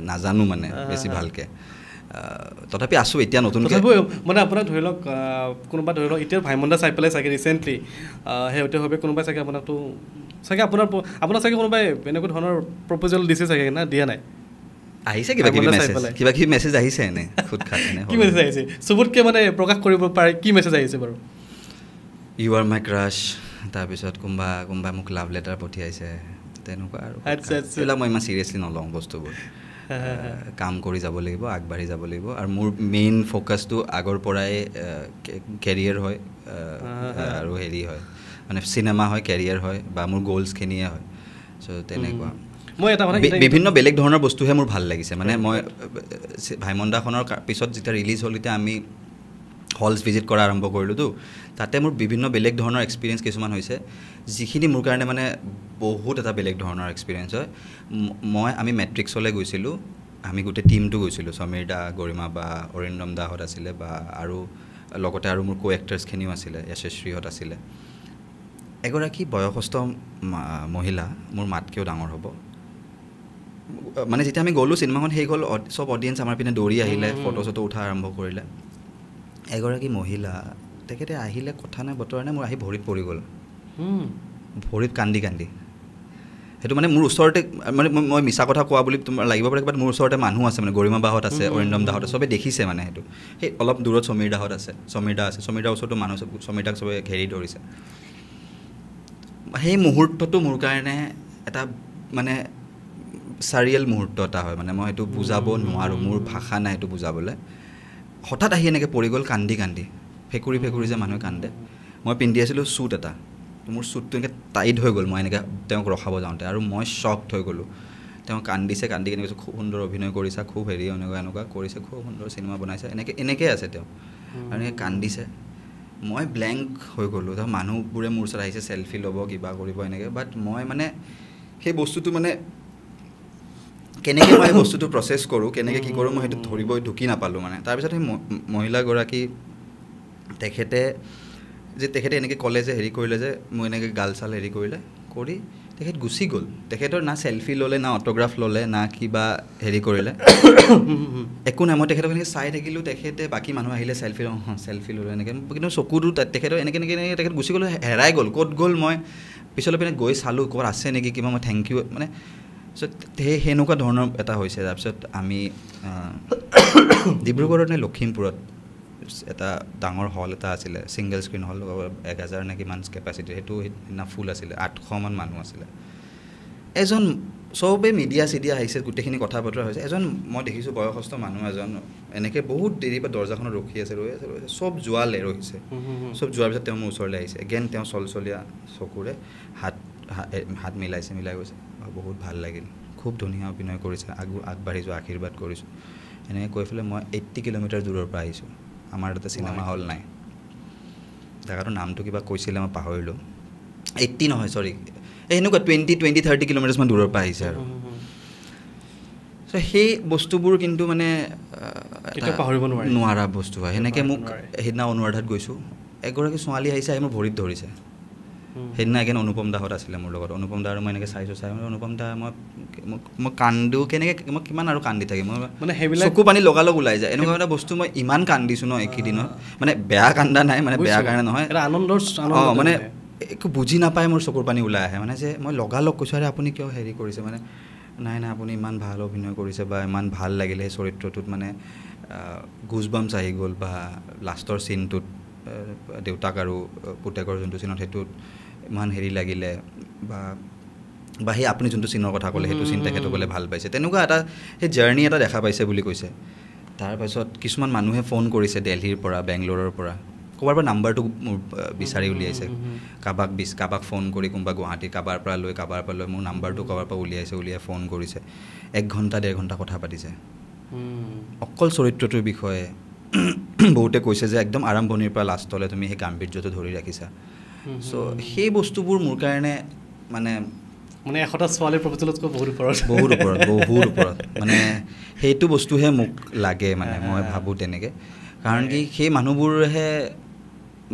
নাজানো মানে বেছি ভালকৈ তথাপি আছোঁ এতিয়া নতুনকৈ মানে আপোনাক ধৰি লওক কোনোবা ধৰি লওক এতিয়া ভাইমন্দা চাই পেলাই চাগে ৰিচেণ্টলি শেহতীয়াভাৱে কোনোবাই চাগে আপোনাকতো চাগে আপোনাৰ চাগে কোনোবাই এনেকুৱা ধৰণৰ প্ৰপ'জেল দিছে চাগে না দিয়া নাই আহিছে কিবা কিবি মেছেজ আহিছে এনে খুদ খাত এনে কি মেছেজ আহিছে চবতকৈ মানে প্ৰকাশ কৰিব পাৰে কি মেছেজ আহিছে বাৰু ইউ আৰ মাই ক্ৰাছ তাৰপিছত কোনোবা মোক লাভ লেটাৰ পঠিয়াইছে তেনেকুৱা আৰু এইবিলাক মই ইমান চিৰিয়াছলি নলওঁ বস্তুবোৰ কাম কৰি যাব লাগিব আগবাঢ়ি যাব লাগিব আৰু মোৰ মেইন ফ'কাছটো আগৰ পৰাই কেৰিয়াৰ হয় আৰু হেৰি হয় মানে চিনেমা হয় কেৰিয়াৰ হয় বা মোৰ গ'লছখিনিয়ে হয় চ' তেনেকুৱা মই এটা কথা বিভিন্ন বেলেগ ধৰণৰ বস্তুহে মোৰ ভাল লাগিছে মানে মই ভাইমন দাখনৰ পিছত যেতিয়া ৰিলিজ হ'ল তেতিয়া আমি হলছ ভিজিট কৰা আৰম্ভ কৰিলোঁতো তাতে মোৰ বিভিন্ন বেলেগ ধৰণৰ এক্সপিৰিয়েঞ্চ কিছুমান হৈছে যিখিনি মোৰ কাৰণে মানে বহুত এটা বেলেগ ধৰণৰ এক্সপিৰিয়েঞ্চ হয় আমি মেট্ৰিক্সলৈ গৈছিলোঁ আমি গোটেই টিমটো গৈছিলোঁ সমীৰ দা গৰিমা বা অৰিন্দম দাহঁত আছিলে বা আৰু লগতে আৰু মোৰ কো এক্টাৰ্ছখিনিও আছিলে যশস্বীহঁত আছিলে এগৰাকী বয়সস্থ মহিলা মোৰ মাতকৈও ডাঙৰ হ'ব মানে যেতিয়া আমি গ'লোঁ চিনেমাখন শেষ হ'ল চব অডিয়েঞ্চ আমাৰ পিনে দৌৰি আহিলে ফটো চটো উঠা আৰম্ভ কৰিলে এগৰাকী মহিলা তেখেতে আহিলে কথা নাই বতৰা নাই মোৰ আহি ভৰিত পৰি গ'ল ভৰিত কান্দি সেইটো মানে মোৰ ওচৰতে মানে মই মিছা কথা কোৱা বুলি তোমাৰ লাগিব পাৰে বাট মোৰ ওচৰতে মানুহ আছে মানে গৰিমা বাহঁত আছে অৰিন্দম দাহঁত আছে চবে দেখিছে মানে সেইটো সেই অলপ দূৰত সমীৰ দাহঁত আছে সমীৰ দাৰ ওচৰতো মানুহ আছে সমীৰ দাক চবে ঘেৰি ধৰিছে সেই মুহূৰ্তটো মোৰ কাৰণে এটা মানে চাৰিয়েল মুহূৰ্ত এটা হয় মানে মই সেইটো বুজাব নোৱাৰোঁ মোৰ ভাষা নাই সেইটো বুজাবলৈ হঠাৎ আহি এনেকৈ পৰি গ'ল কান্দি ফেকুৰি যে মানুহে কান্দে মই পিন্ধি আছিলোঁ শ্বুট এটা মোৰ শ্বুটটো এনেকৈ টাইট হৈ গ'ল মই এনেকৈ তেওঁক ৰখাব যাওঁতে আৰু মই শ্বকড হৈ গ'লোঁ তেওঁ কান্দি কিনে কৈছোঁ খুব সুন্দৰ অভিনয় কৰিছা খুব হেৰি এনেকুৱা কৰিছে খুব সুন্দৰ চিনেমা বনাইছে এনেকৈ আছে তেওঁ আৰু এনেকৈ কান্দিছে মই ব্লেংক হৈ গ'লোঁ তো মানুহবোৰে মোৰ ওচৰত আহিছে চেলফি ল'ব কিবা কৰিব এনেকৈ বাট মই মানে সেই বস্তুটো মানে কেনেকৈ মই সেই বস্তুটো প্ৰচেছ কৰোঁ কেনেকৈ কি কৰোঁ মই সেইটো ধৰিবই ঢুকি নাপালোঁ মানে তাৰপিছত সেই মহিলাগৰাকী তেখেতে এনেকৈ ক'লে যে হেৰি কৰিলে যে মই এনেকৈ গাল চাল হেৰি কৰিলে কৰি তেখেত গুচি গ'ল তেখেতৰ না চেলফি ল'লে না অট'গ্ৰাফ ল'লে না কিবা হেৰি কৰিলে একো নাই মই তেখেতক এনেকৈ চাই থাকিলোঁ তেখেতে বাকী মানুহ আহিলে চেলফি ল'লে এনেকৈ কিন্তু চকুটো তেখেতৰ এনেকৈ তেখেত গুচি গ'ল হেৰাই গ'ল ক'ত গ'ল মই পিছলৈ পিনে গৈ চালোঁ ক'ৰবাত আছে নেকি কিবা মই থেংক ইউ মানে চ' সেনেকুৱা ধৰণৰ এটা হৈছে তাৰপিছত আমি ডিব্ৰুগড়ত নে লখিমপুৰত এটা ডাঙৰ হল এটা আছিলে ছিংগল স্ক্ৰীণ হল 1000 নে কিমান কেপাচিটি সেইটো সেইদিনা ফুল আছিলে 800মান মানুহ আছিলে এজন চবেই মিডিয়া আহিছে গোটেইখিনি কথা বতৰা হৈছে এজন মই দেখিছোঁ বয়সস্থ মানুহ এজন এনেকৈ বহুত দেৰি পৰা দৰ্জাখনত ৰখি আছে চব যোৱালে ৰখিছে চব যোৱাৰ পিছত তেওঁ মোৰ ওচৰলৈ আহিছে এগেইন তেওঁ চলচলীয়া চকুৰে হাত মিলাই গৈছে বহুত ভাল লাগিল খুব ধুনীয়া অভিনয় কৰিছে আগবাঢ়ি যোৱা আশীৰ্বাদ কৰিছোঁ এনেকৈ কৈ পেলাই মই 80 কিলোমিটাৰ দূৰৰ পৰা আহিছোঁ আমাৰ তাতে চিনেমা হল নাই জেগাটোৰ নামটো কিবা কৈছিলে মই পাহৰিলোঁ 80 নহয় চৰি এনেকুৱা 20-30 কিলোমিটাৰছমান দূৰৰ পৰা আহিছে আৰু চ' সেই বস্তুবোৰ কিন্তু মানে পাহৰিব নোৱাৰা বস্তু হয় সেনেকৈ মোক সেইদিনা অনুৰাধাত গৈছোঁ এগৰাকী ছোৱালী আহিছে আহি মোৰ ভৰিত ধৰিছে সেইদিনা এগেইন অনুপম দাহঁত আছিলে মোৰ লগত অনুপম দা আৰু মই এনেকৈ চাই অনুপম দা মই কান্দো কেনেকৈ মই কিমান আৰু কান্দি থাকিম মই মানে সেইবিলাক চকু পানী লগালগ ওলাই যায় এনেকুৱা এটা বস্তু মই ইমান কান্দিছোঁ ন এইকেইদিনত মানে বেয়া কান্দা নাই মানে বেয়া কাৰণে নহয় মানে একো বুজি নাপায় মোৰ চকুৰ পানী ওলাই আহে মানে যে মই লগালগ কৈছোঁ আৰে আপুনি কিয় হেৰি কৰিছে মানে নাই আপুনি ইমান ভাল অভিনয় কৰিছে বা ইমান ভাল লাগিলে সেই চৰিত্ৰটোত মানে গুজবাম্পছ আহি গ'ল বা লাষ্টৰ চিনটোত দেউতাক আৰু পুতেকৰ যোনটো চিনত সেইটোত ইমান হেৰি লাগিলে বা সেই আপুনি যোনটো চিনৰ কথা ক'লে সেইটো চিন তেখেতসকলে ভাল পাইছে তেনেকুৱা এটা সেই জাৰ্ণি এটা দেখা পাইছে বুলি কৈছে তাৰপাছত কিছুমান মানুহে ফোন কৰিছে দিল্লীৰ পৰা বেংগলোৰৰ পৰা ক'ৰবাৰ পৰা নাম্বাৰটো মোৰ বিচাৰি উলিয়াইছে কাৰোবাক ফোন কৰি কোনোবা গুৱাহাটী কাৰোবাৰ পৰা লৈ মোৰ নাম্বাৰটো ক'ৰবাৰ পৰা উলিয়াই ফোন কৰিছে 1 ঘণ্টা 1.5 ঘণ্টা কথা পাতিছে অকল চৰিত্ৰটোৰ বিষয়ে বহুতে কৈছে যে একদম আৰম্ভণিৰ পৰা লাষ্টলৈ তুমি সেই গাম্ভীৰ্যটো ধৰি ৰাখিছা চ' সেই বস্তুবোৰ মোৰ কাৰণে মানে 100টা ছোৱালীৰ প্ৰপ'জেলতকৈ বহুত ওপৰত মানে সেইটো বস্তুহে মোক লাগে মানে মই ভাবোঁ তেনেকৈ কাৰণ কি সেই মানুহবোৰহে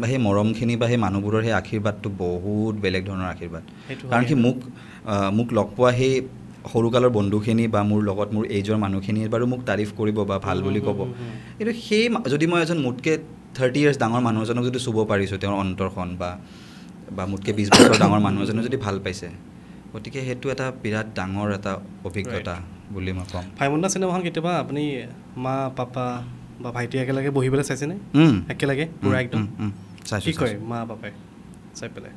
বা সেই মৰমখিনি বা সেই মানুহবোৰৰ সেই আশীৰ্বাদটো বহুত বেলেগ ধৰণৰ আশীৰ্বাদ কাৰণ কি মোক লগ পোৱা সেই সৰুকালৰ বন্ধুখিনি বা মোৰ লগত মোৰ এইজৰ মানুহখিনি বাৰু মোক তাৰিফ কৰিব বা ভাল বুলি ক'ব কিন্তু সেই যদি মই এজন মোতকৈ 30 years ডাঙৰ মানুহ এজনক যদি চুব পাৰিছোঁ তেওঁৰ অন্তৰখন বা মোতকৈ 20 বছৰ ডাঙৰ মানুহ এজনে যদি ভাল পাইছে গতিকে সেইটো এটা বিৰাট ডাঙৰ এটা অভিজ্ঞতা বুলি মই ক'ম ভাইমন্দা চিনেমাখন কেতিয়াবা আপুনি মা পাপা বা ভাইটি একেলগে বহি পেলাই চাইছেনে একেলগে পূৰা একদম কি কয় মা পাপাই চাই পেলাই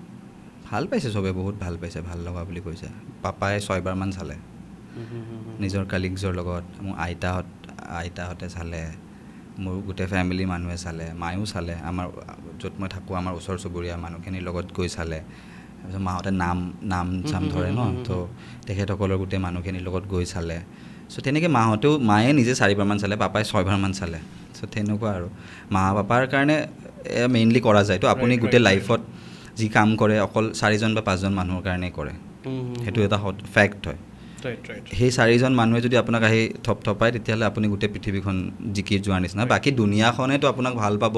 ভাল পাইছে চবে বহুত ভাল পাইছে ভাল লগা বুলি কৈছে পাপাই 6 বাৰমান চালে নিজৰ কালিগছৰ লগত মোৰ আইতাহঁতে চালে মোৰ গোটেই ফেমিলি মানুহে চালে মায়েও চালে আমাৰ য'ত মই থাকোঁ আমাৰ ওচৰ চুবুৰীয়া মানুহখিনিৰ লগত গৈ চালে তাৰপিছত মাহঁতে নাম চাম ধৰে ন তো তেখেতসকলৰ গোটেই মানুহখিনিৰ লগত গৈ চালে চ' তেনেকৈ মায়ে নিজে 4 বাৰমান চালে পাপাই 6 বাৰমান চালে চ' তেনেকুৱা আৰু মা পাপাৰ কাৰণে মেইনলি কৰা যায় তো আপুনি গোটেই লাইফত যি কাম কৰে অকল 4জন বা 5জন মানুহৰ কাৰণেই কৰে সেইটো এটা ফেক্ট হয় সেই 4জন মানুহে যদি আপোনাক আহি থপথপায় তেতিয়াহ'লে আপুনি গোটেই পৃথিৱীখন জিকি যোৱাৰ নিচিনা বাকী দুনিয়াখনেতো আপোনাক ভাল পাব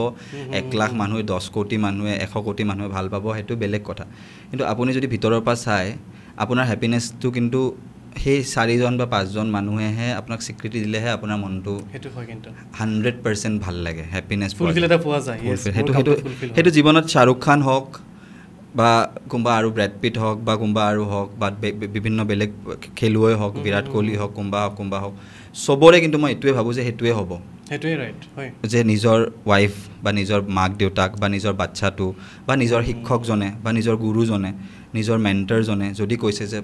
1 লাখ মানুহে 10 কোটি মানুহে 100 কোটি মানুহে ভাল পাব সেইটো বেলেগ কথা কিন্তু আপুনি যদি ভিতৰৰ পৰা চাই আপোনাৰ হেপিনেছটো কিন্তু সেই 4জন বা 5জন মানুহেহে আপোনাক স্বীকৃতি দিলেহে আপোনাৰ মনটো সেইটো হয় কিন্তু 100% ভাল লাগে হেপিনেছ ফুলফিল এটা পোৱা যায় সেইটো জীৱনত শ্বাহৰুখ খান হওক বা কোনোবা আৰু ব্ৰেড পিট হওক বা কোনোবা আৰু হওক বা বিভিন্ন বেলেগ খেলুৱৈ হওক বিৰাট কোহলি হওক কোনোবা হওক চবৰে কিন্তু মই এইটোৱে ভাবোঁ যে সেইটোৱে হ'ব সেইটোৱে ৰাইট হয় যে নিজৰ ৱাইফ বা নিজৰ মাক দেউতাক বা নিজৰ বাচ্চাটো বা নিজৰ শিক্ষকজনে বা নিজৰ গুৰুজনে নিজৰ মেণ্টৰজনে যদি কৈছে যে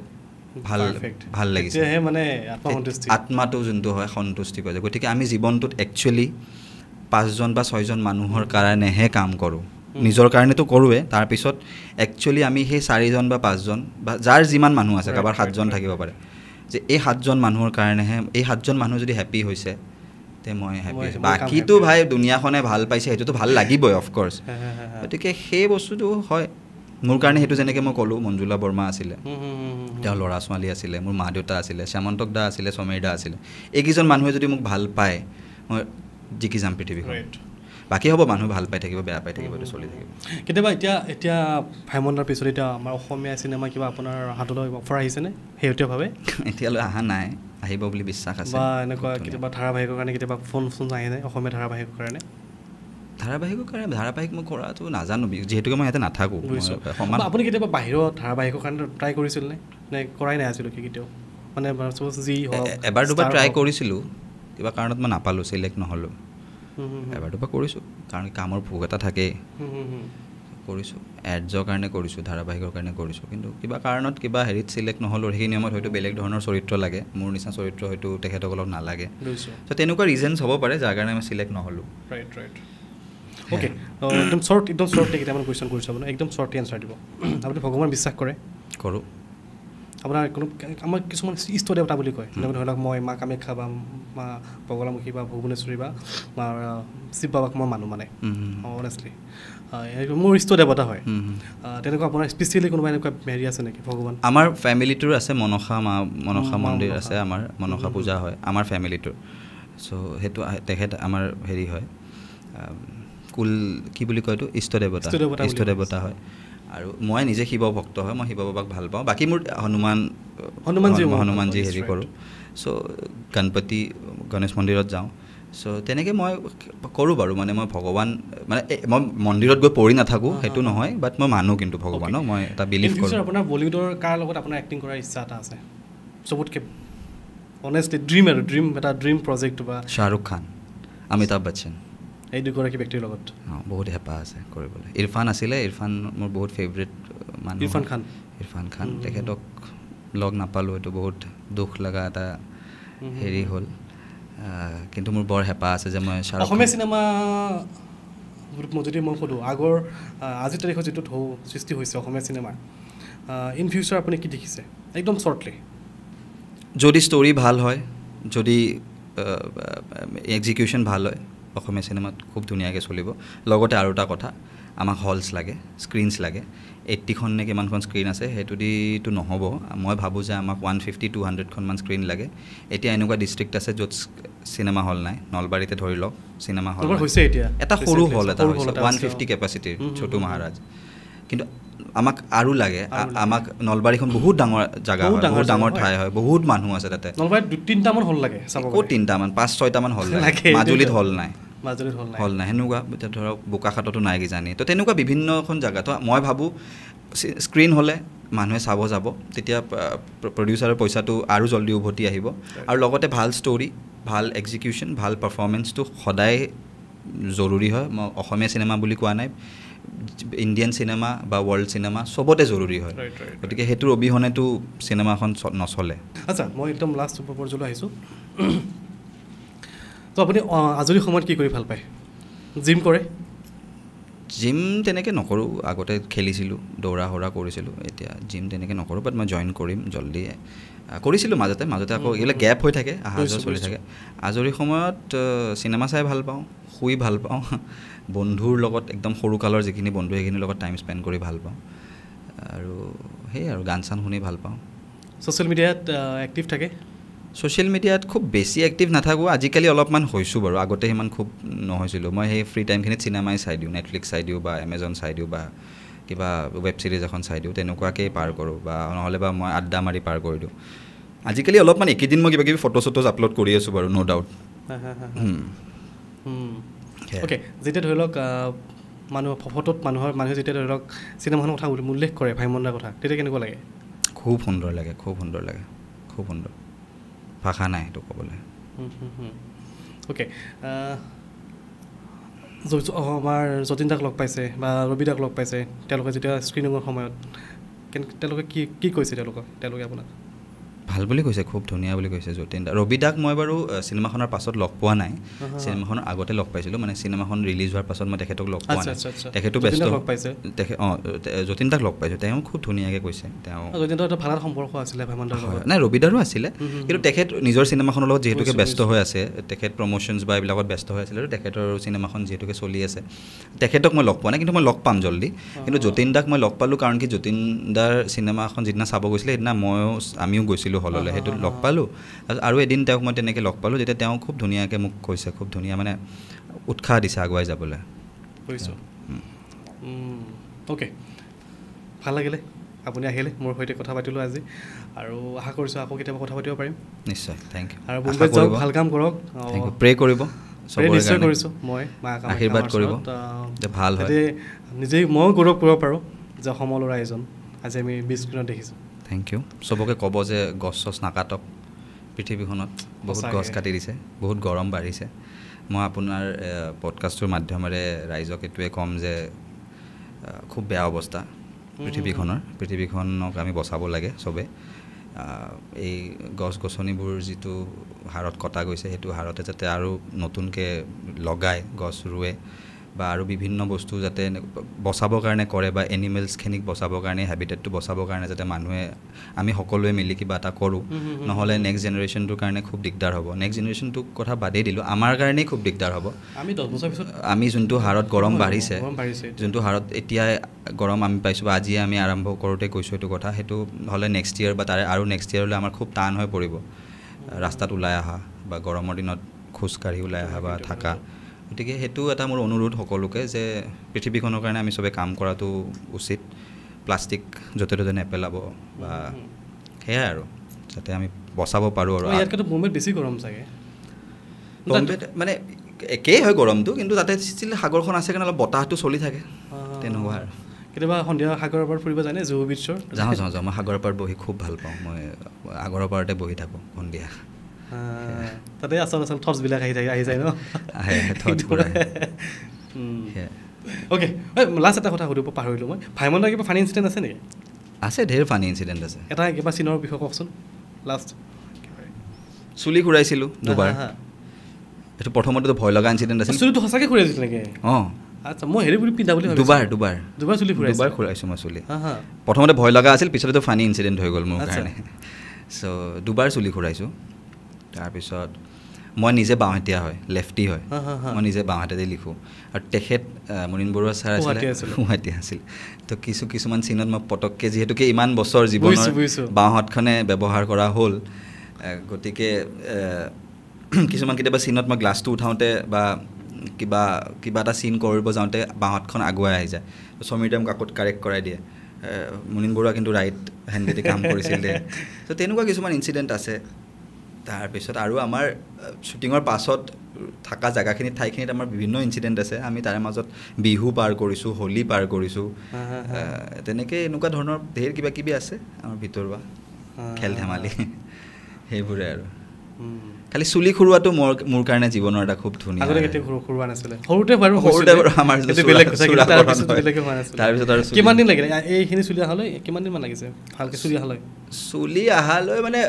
ভাল লাগিছে মানে আত্মাটো যোনটো হয় সন্তুষ্টি পায় গতিকে আমি জীৱনটোত একচুৱেলি 5জন বা 6জন মানুহৰ কাৰণেহে কাম কৰোঁ নিজৰ কাৰণেতো কৰোঁৱে তাৰপিছত একচুৱেলি আমি সেই 4জন বা 5জন বা যাৰ যিমান মানুহ আছে কাৰোবাৰ 7জন থাকিব পাৰে যে এই 7জন মানুহৰ কাৰণেহে এই 7জন মানুহ যদি হেপী হৈছে তে মই হেপী আছোঁ বাকীতো ভাই দুনিয়াখনে ভাল পাইছে সেইটোতো ভাল লাগিবই অফক'ৰ্ছ গতিকে সেই বস্তুটো হয় মোৰ কাৰণে সেইটো যেনেকৈ মই ক'লোঁ মঞ্জুলা বৰ্মা আছিলে তেওঁৰ ল'ৰা ছোৱালী আছিলে মোৰ মা দেউতা আছিলে শ্যামন্তক দা আছিলে সমীৰ দা আছিলে এইকেইজন মানুহে যদি মোক ভাল পায় মই জিকি যাম পৃথিৱীখন বাকী হ'ব মানুহ ভাল পাই থাকিব বেয়া পাই থাকিব চলি থাকিব কেতিয়াবা এতিয়া ভাইমন্দাৰ পিছত এতিয়া আমাৰ অসমীয়া চিনেমা কিবা আপোনাৰ হাতলৈ অফাৰ আহিছেনে শেহতীয়াভাৱে এতিয়ালৈ অহা নাই আহিব বুলি বিশ্বাস আছে বা এনেকুৱা কেতিয়াবা ধাৰাবাহিকৰ কাৰণে কেতিয়াবা ফোন আহে নাই অসমীয়া ধাৰাবাহিকৰ কাৰণে ধাৰাবাহিক মই কৰাটো নাজানো যিহেতুকে মই ইয়াতে নাথাকোঁ আপুনি কেতিয়াবা বাহিৰত ধাৰাবাহিকৰ কাৰণে ট্ৰাই কৰিছিল নে কৰাই নাই আছিলোঁ কেতিয়াও মানে যি এবাৰ দুবাৰ ট্ৰাই কৰিছিলোঁ কিবা কাৰণত মই নাপালোঁ চিলেক্ট নহ'লোঁ এবাৰ দুবাৰ কৰিছোঁ কাৰণ কামৰ ভোগ এটা থাকেই কৰিছোঁ এডছৰ কাৰণে কৰিছোঁ ধাৰাবাহিকৰ কাৰণে কৰিছোঁ কিন্তু কিবা কাৰণত কিবা হেৰিত চিলেক্ট নহ'লোঁ সেইখিনি সময়ত হয়তো বেলেগ ধৰণৰ চৰিত্ৰ লাগে মোৰ নিচিনা চৰিত্ৰ হয়তো তেখেতসকলক নালাগে ত' তেনেকুৱা ৰিজনছ হ'ব পাৰে যাৰ কাৰণে মই চিলেক্ট নহ'লোঁ ৰাইট অ'কে একদম শ্বৰ্ট কেইটামান কুৱেশ্যন কৰিছোঁ আপোনাৰ একদম শ্বৰ্ট এনচাৰ দিব আপুনি ভগৱান বিশ্বাস কৰে কৰোঁ আপোনাৰ কোনো আমাৰ কিছুমান ইষ্ট দেৱতা বুলি কয় যেনেকৈ ধৰি লওক মই মা কামাখ্যা বা মা বগলামুখী বা ভুৱনেশ্বৰী বা মা শিৱ বাবাক মই মানো মানে অনেষ্টলি মোৰ ইষ্ট দেৱতা হয় তেনেকুৱা আপোনাৰ স্পেচিয়েলি কোনোবা এনেকুৱা হেৰি আছে নেকি ভগৱান আমাৰ ফেমিলিটোৰ আছে মনসা মন্দিৰ আছে আমাৰ মনসা পূজা হয় আমাৰ ফেমিলিটোৰ চ' সেইটো তেখেত আমাৰ হেৰি হয় কুল কি বুলি কয় এইটো ইষ্ট দেৱতা হয় আৰু মই নিজে শিৱ ভক্ত হয় মই শিৱ বাবাক ভাল পাওঁ বাকী মোৰ হনুমানজী হেৰি কৰোঁ চ' গণেশ মন্দিৰত যাওঁ চ' তেনেকৈ মই কৰোঁ বাৰু মানে মই ভগৱান মানে মই মন্দিৰত গৈ পঢ়ি নাথাকোঁ সেইটো নহয় বাট মই মানো কিন্তু ভগৱানক মই এটা বিলিভ কৰোঁ আপোনাৰ বলিউডৰ কাৰ লগত আপোনাৰ এক্টিং কৰাৰ ইচ্ছা এটা আছে চবতকৈ অনেষ্টলি ড্ৰিম প্ৰজেক্ট বা শ্বাহৰুখ খান অমিতাভ বচ্চন এই দুগৰাকী ব্যক্তিৰ লগত বহুত হেঁপাহ আছে কৰিবলৈ ইৰফান আছিলে ইৰফান মোৰ বহুত ফেভৰেট মানুহ ইৰফান খান তেখেতক লগ নাপালোঁ এইটো বহুত দুখ লগা এটা হেৰি হ'ল কিন্তু মোৰ বৰ হেঁপাহ আছে যে মই অসমীয়া চিনেমা যদি মই সোধোঁ আগৰ আজিৰ তাৰিখত যিটো ঢৌ সৃষ্টি হৈছে অসমীয়া চিনেমাৰ ইন ফিউচাৰ আপুনি কি দেখিছে একদম শ্বৰ্টলি যদি ষ্টৰি ভাল হয় যদি এক্সিকিউশ্যন ভাল হয় অসমীয়া চিনেমাত খুব ধুনীয়াকৈ চলিব লগতে আৰু এটা কথা আমাক হলছ লাগে স্ক্ৰীনছ লাগে 80খন নে কিমানখন স্ক্ৰীণ আছে সেইটো দিতো নহ'ব মই ভাবোঁ যে আমাক 150-200খনমান স্ক্ৰীণ লাগে এতিয়া এনেকুৱা ডিষ্ট্ৰিক্ট আছে য'ত চিনেমা হল নাই নলবাৰীতে ধৰি লওক চিনেমা হল হৈছে এতিয়া এটা সৰু হল এটা হৈছে 150 কেপাচিটিৰ ছোটু মহাৰাজ কিন্তু আমাক আৰু লাগে আমাক নলবাৰীখন বহুত ডাঙৰ জেগা হয় বহুত ডাঙৰ ঠাই হয় বহুত মানুহ আছে তাতে নলবাৰীত 2-3টামান হল লাগে ক'ত 3টামান 5-6টামান হল লাগে মাজুলীত হল নাই সেনেকুৱা ধৰক বোকাখাততো নাই কিজানি তো তেনেকুৱা বিভিন্নখন জেগা তো মই ভাবোঁ স্ক্ৰীণ হ'লে মানুহে চাব যাব তেতিয়া প্ৰডিউচাৰৰ পইচাটো আৰু জল্দি উভতি আহিব আৰু লগতে ভাল ষ্টৰি ভাল এক্সিকিউশ্যন ভাল পাৰফৰ্মেঞ্চটো সদায় জৰুৰী হয় মই অসমীয়া চিনেমা বুলি কোৱা নাই ইণ্ডিয়ান চিনেমা বা ৱৰ্ল্ড চিনেমা চবতে জৰুৰী হয় গতিকে সেইটোৰ অবিহনেতো চিনেমাখন নচলে আচ্ছা মই একদম লাষ্ট পৰ্যায়লৈ আহিছোঁ তো আপুনি আজৰি সময়ত কি কৰি ভাল পায় জিম কৰে জিম তেনেকৈ নকৰোঁ আগতে খেলিছিলোঁ দৌৰা সৰা কৰিছিলোঁ এতিয়া জিম তেনেকৈ নকৰোঁ বাট মই জইন কৰিম জল্দি কৰিছিলোঁ মাজতে আকৌ এইবিলাক গেপ হৈ থাকে অহা যোৱা চলি থাকে আজৰি সময়ত চিনেমা চাই ভাল পাওঁ শুই ভাল পাওঁ বন্ধুৰ লগত একদম সৰুকালৰ যিখিনি বন্ধু সেইখিনিৰ লগত টাইম স্পেণ্ড কৰি ভাল পাওঁ আৰু সেই আৰু গান চান শুনি ভাল পাওঁ ছ'চিয়েল মিডিয়াত এক্টিভ থাকে ছ'চিয়েল মিডিয়াত খুব বেছি এক্টিভ নাথাকোঁ আজিকালি অলপমান হৈছোঁ বাৰু আগতে সিমান খুব নহৈছিলোঁ মই সেই ফ্ৰী টাইমখিনিত চিনেমাই চাই দিওঁ নেটফ্লিক্স চাই দিওঁ বা এমেজন চাই দিওঁ বা কিবা ৱেব ছিৰিজ এখন চাই দিওঁ তেনেকুৱাকেই পাৰ কৰোঁ বা নহ'লে বা মই আড্ডা মাৰি পাৰ কৰি দিওঁ আজিকালি অলপমান একেদিন মই কিবা কিবি ফটো চটোজ আপলোড কৰি আছোঁ বাৰু ন' ডাউট অ'কে যেতিয়া ধৰি লওক ফটোত মানুহে যেতিয়া ধৰি লওক চিনেমাখনৰ কথা উল্লেখ কৰে ভাইমন দাৰ কথা তেতিয়া কেনেকুৱা লাগে খুব সুন্দৰ লাগে খুব সুন্দৰ ভাষা নাই সেইটো ক'বলৈ অ'কে আমাৰ যতীন দাক লগ পাইছে বা ৰবি দাক লগ পাইছে তেওঁলোকে যেতিয়া স্ক্ৰিনিঙৰ সময়ত তেওঁলোকে কি কৈছে তেওঁলোকে আপোনাক ভাল বুলি কৈছে খুব ধুনীয়া বুলি কৈছে যতীন দা ৰবি দাক মই বাৰু চিনেমাখনৰ পাছত লগ পোৱা নাই চিনেমাখনৰ আগতে লগ পাইছিলোঁ মানে চিনেমাখন ৰিলিজ হোৱাৰ পাছত মই তেখেতক লগ পোৱা নাই তেখেতো ব্যস্ত যতীন দাক লগ পাইছোঁ তেওঁ খুব ধুনীয়াকৈ কৈছে তেওঁ ভাল সম্পৰ্ক আছিলে নাই ৰবি দাৰো আছিলে কিন্তু তেখেত নিজৰ চিনেমাখনৰ লগত যিহেতুকে ব্যস্ত হৈ আছে তেখেত প্ৰমোশ্যনছ বা এইবিলাকত ব্যস্ত হৈ আছিলে আৰু তেখেতৰ চিনেমাখন যিহেতুকে চলি আছে তেখেতক মই লগ পোৱা নাই কিন্তু মই লগ পাম জল্দি কিন্তু যতীন দাক মই লগ পালোঁ কাৰণ কি যতীন দাৰ চিনেমাখন যিদিনা চাব গৈছিলে সেইদিনা আমিও গৈছিলোঁ হললৈ সেইটো লগ পালোঁ আৰু এদিন তেওঁক মই তেনেকৈ লগ পালোঁ যেতিয়া তেওঁ খুব ধুনীয়াকৈ মোক কৈছে খুব ধুনীয়া মানে উৎসাহ দিছে আগুৱাই যাবলৈ কৈছোঁ অ'কে ভাল লাগিলে আপুনি আহিলে মোৰ সৈতে কথা পাতিলোঁ আজি আৰু আশা কৰিছোঁ আকৌ কেতিয়াবা কথা পাতিব পাৰিম নিশ্চয় থেংক ইউ আৰু মুম্বাইত যাওক ভাল কাম কৰক প্ৰে কৰিব নিশ্চয় কৰিছোঁ মই আশীৰ্বাদ কৰিব ভাল হয় নিজেই ময়ো গৌৰৱ কৰিব পাৰোঁ যে অসমৰ ল'ৰা এজন আজি আমি বিগ স্ক্ৰীণত দেখিছোঁ থেংক ইউ চবকে ক'ব যে গছ চছ নাকাটক পৃথিৱীখনত বহুত গছ কাটি দিছে বহুত গৰম বাঢ়িছে মই আপোনাৰ পডকাষ্টটোৰ মাধ্যমেৰে ৰাইজক এইটোৱে ক'ম যে খুব বেয়া অৱস্থা পৃথিৱীখনক আমি বচাব লাগে চবে এই গছ গছনিবোৰ যিটো হাৰত কটা গৈছে সেইটো হাৰতে যাতে আৰু নতুনকৈ লগায় গছ ৰুৱে বা আৰু বিভিন্ন বস্তু যাতে বচাবৰ কাৰণে কৰে বা এনিমেলছখিনিক বচাবৰ কাৰণে হেবিটেটটো বচাবৰ কাৰণে যাতে মানুহে আমি সকলোৱে মিলি কিবা এটা কৰোঁ নহ'লে নেক্সট জেনেৰেশ্যনটোৰ কাৰণে খুব দিগদাৰ হ'ব নেক্সট জেনেৰেশ্যনটোৰ কথা বাদেই দিলোঁ আমাৰ কাৰণেই খুব দিগদাৰ হ'ব আমি যোনটো হাৰত গৰম বাঢ়িছে যোনটো হাৰত এতিয়া গৰম আমি পাইছোঁ বা আজিয়ে আমি আৰম্ভ কৰোঁতে কৈছোঁ এইটো কথা সেইটো হ'লে নেক্সট ইয়েৰ বা তাৰে আৰু নেক্সট ইয়েৰলৈ আমাৰ খুব টান হৈ পৰিব ৰাস্তাত ওলাই অহা বা গৰমৰ দিনত খোজকাঢ়ি ওলাই অহা বা থকা গতিকে সেইটো এটা মোৰ অনুৰোধ সকলোকে যে পৃথিৱীখনৰ কাৰণে আমি চবে কাম কৰাটো উচিত প্লাষ্টিক য'তে ত'তে নেপেলাব বা সেয়াই আৰু যাতে আমি বচাব পাৰোঁ আৰু ইয়াতকৈ মুম্বাইত বেছি গৰম চাগে বম্বেত মানে একেই হয় গৰমটো কিন্তু তাতে ষ্টিল সাগৰখন আছে কাৰণে অলপ বতাহটো চলি থাকে তেনেকুৱা আৰু কেতিয়াবা সন্ধিয়া সাগৰৰ পাৰ ফুৰিব যায়নে জুহু বিচৰ যাওঁ মই সাগৰৰ পাৰ বহি খুব ভাল পাওঁ মই আগৰৰ পাৰতে বহি থাকোঁ সন্ধিয়া তাতে আচল থটছবিলাক আহি যায় ন অ'কে লাষ্ট এটা কথা সুধিব পাহৰিলোঁ মই ভাইমন দাৰ কিবা ফানী ইনচিডেণ্ট আছে নেকি আছে ঢেৰ ফানী ইনচিডেণ্ট আছে এটা কিবা চিনৰ বিষয়ে কওকচোন লাষ্ট চুলি ঘূৰাইছিলোঁ দুবাৰ এইটো প্ৰথমতেতো ভয় লগা ইনচিডেণ্ট আছিল চুলিটো সঁচাকৈ ঘূৰাইছিল নেকি অঁ আচ্ছা মই হেৰি বুলি পিন্ধা বুলি দুবাৰ চুলি ঘূৰাইছোঁ মই চুলি প্ৰথমতে ভয় লগা আছিল পিছতেতো ফানী ইনচিডেণ্ট হৈ গ'ল মোৰ কাৰণে চ' দুবাৰ চুলি ঘূৰাইছোঁ তাৰপিছত মই নিজে বাওঁহাতীয়া হয় লেফটি হয় মই নিজে বাওঁহাতেদি লিখোঁ আৰু তেখেত মুনীন বৰুৱা ছাৰ আছিলে সোঁহাতীয়া আছিল তো কিছুমান চিনত মই পটককৈ যিহেতুকে ইমান বছৰ জীৱনৰ বাওঁহাতখনে ব্যৱহাৰ কৰা হ'ল গতিকে কিছুমান কেতিয়াবা চিনত মই গ্লাছটো উঠাওঁতে বা কিবা এটা চিন কৰিব যাওঁতে বাওঁহাতখন আগুৱাই আহি যায় সমীৰদাই মোক আকৌ কাৰেক্ট কৰাই দিয়ে মুনীন বৰুৱা কিন্তু ৰাইট হেণ্ডেদি কাম কৰিছিল দে তো তেনেকুৱা কিছুমান ইনচিডেণ্ট আছে তাৰপিছত আৰু আমাৰ শ্বুটিঙৰ পাছত থকা জেগাখিনিত ঠাইখিনিত আমাৰ বিভিন্ন ইনচিডেণ্ট আছে আমি তাৰে মাজত বিহু পাৰ কৰিছোঁ হোলী পাৰ কৰিছোঁ তেনেকৈ এনেকুৱা ধৰণৰ ধেৰ কিবা কিবি আছে আমাৰ ভিতৰুৱা খেল ধেমালি সেইবোৰে আৰু খালি চুলি খুৰোৱাটো মোৰ কাৰণে জীৱনৰ এটা খুব ধুনীয়া সৰুতে বাৰু আমাৰ তাৰপিছত আৰু কিমান দিন লাগিলে এইখিনি চুলি অহালৈ কিমান দিনমান লাগিছে ভালকৈ চুলি অহালৈ মানে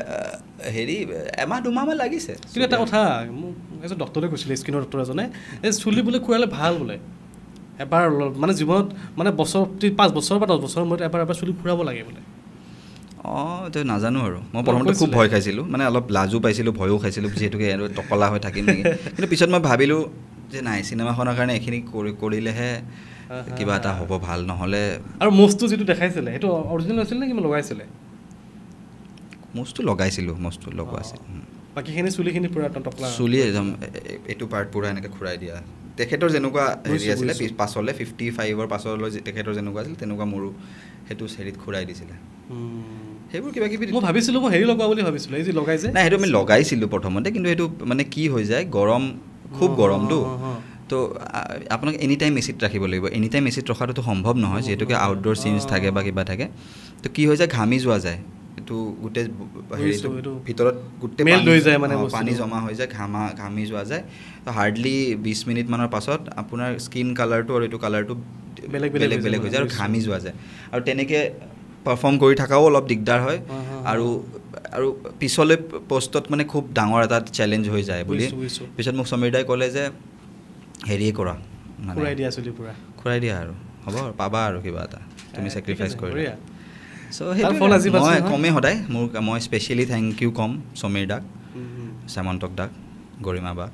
হেৰি এমাহ দুমাহমান লাগিছে কিন্তু এটা কথা মোক এজন ডক্টৰে কৈছিলে স্কিনৰ ডক্টৰ এজনে এই চুলি বোলে খুৰালে ভাল বোলে এবাৰ মানে জীৱনত মানে বছৰ 5 বছৰ বা 10 বছৰৰ মূৰত এবাৰ চুলি খুৰাব লাগে বোলে এইটো নাজানো আৰু মই প্ৰথমতে খুব ভয় খাইছিলোঁ মানে অলপ লাজো পাইছিলোঁ ভয়ো খাইছিলোঁ যিহেতুকে আৰু টকলা হৈ থাকিম নেকি কিন্তু পিছত মই ভাবিলোঁ যে নাই চিনেমাখনৰ কাৰণে এইখিনি কৰিলেহে কিবা এটা হ'ব ভাল নহ'লে আৰু মুছটো যিটো দেখাইছিলে সেইটো অৰিজিনেল আছিল নে কিবা লগাইছিলে মুছটো লগাইছিলোঁ মুছটো লগোৱা আছিল বাকীখিনি চুলিখিনি পূৰা টকলা চুলি একদম এইটো পাৰ্ট পূৰা এনেকৈ খুৰাই দিয়া তেখেতৰ যেনেকুৱা হেৰি আছিলে পাছলৈ 55ৰ পাছলৈ তেখেতৰ যেনেকুৱা আছিল তেনেকুৱা মোৰো সেইটো হেৰিত খুৰাই দিছিলে সেইবোৰ কিবা কিবি মই ভাবিছিলোঁ মই হেৰি লগোৱা বুলি ভাবিছিলোঁ এই যে লগাইছে নাই সেইটো আমি লগাইছিলোঁ প্ৰথমতে কিন্তু সেইটো মানে কি হৈ যায় গৰম খুব গৰমটো তো আপোনাক এনি টাইম এচিত ৰাখিব লাগিব এনি টাইম এচিত ৰখাটোতো সম্ভৱ নহয় যিহেতুকে আউটডোৰ চিনছ থাকে বা কিবা থাকে তো কি হৈ যায় ঘামি যোৱা যায় এইটো গোটেই হেৰিটো ভিতৰত গোটেই পানী জমা হৈ যায় ঘামি যোৱা যায় তো হাৰ্ডলি 20 মিনিটমানৰ পাছত আপোনাৰ স্কিন কালাৰটো আৰু এইটো কালাৰটো বেলেগ বেলেগ হৈ যায় আৰু ঘামি যোৱা যায় আৰু তেনেকৈ পাৰফৰ্ম কৰি থকাও অলপ দিগদাৰ হয় আৰু পিছলৈ পষ্টত মানে খুব ডাঙৰ এটা চেলেঞ্জ হৈ যায় বুলি পিছত মোক সমীৰ দাই ক'লে যে হেৰিয়ে কৰা মানে খুৰাই দিয়া আৰু হ'ব আৰু পাবা আৰু কিবা এটা তুমি ছেক্ৰিফাইচ কৰিবা চ' সেইটো মই কমেই সদায় মই স্পেচিয়েলি থেংক ইউ ক'ম সমীৰ দাক শ্যামন্তক দাক গৰিমা বাক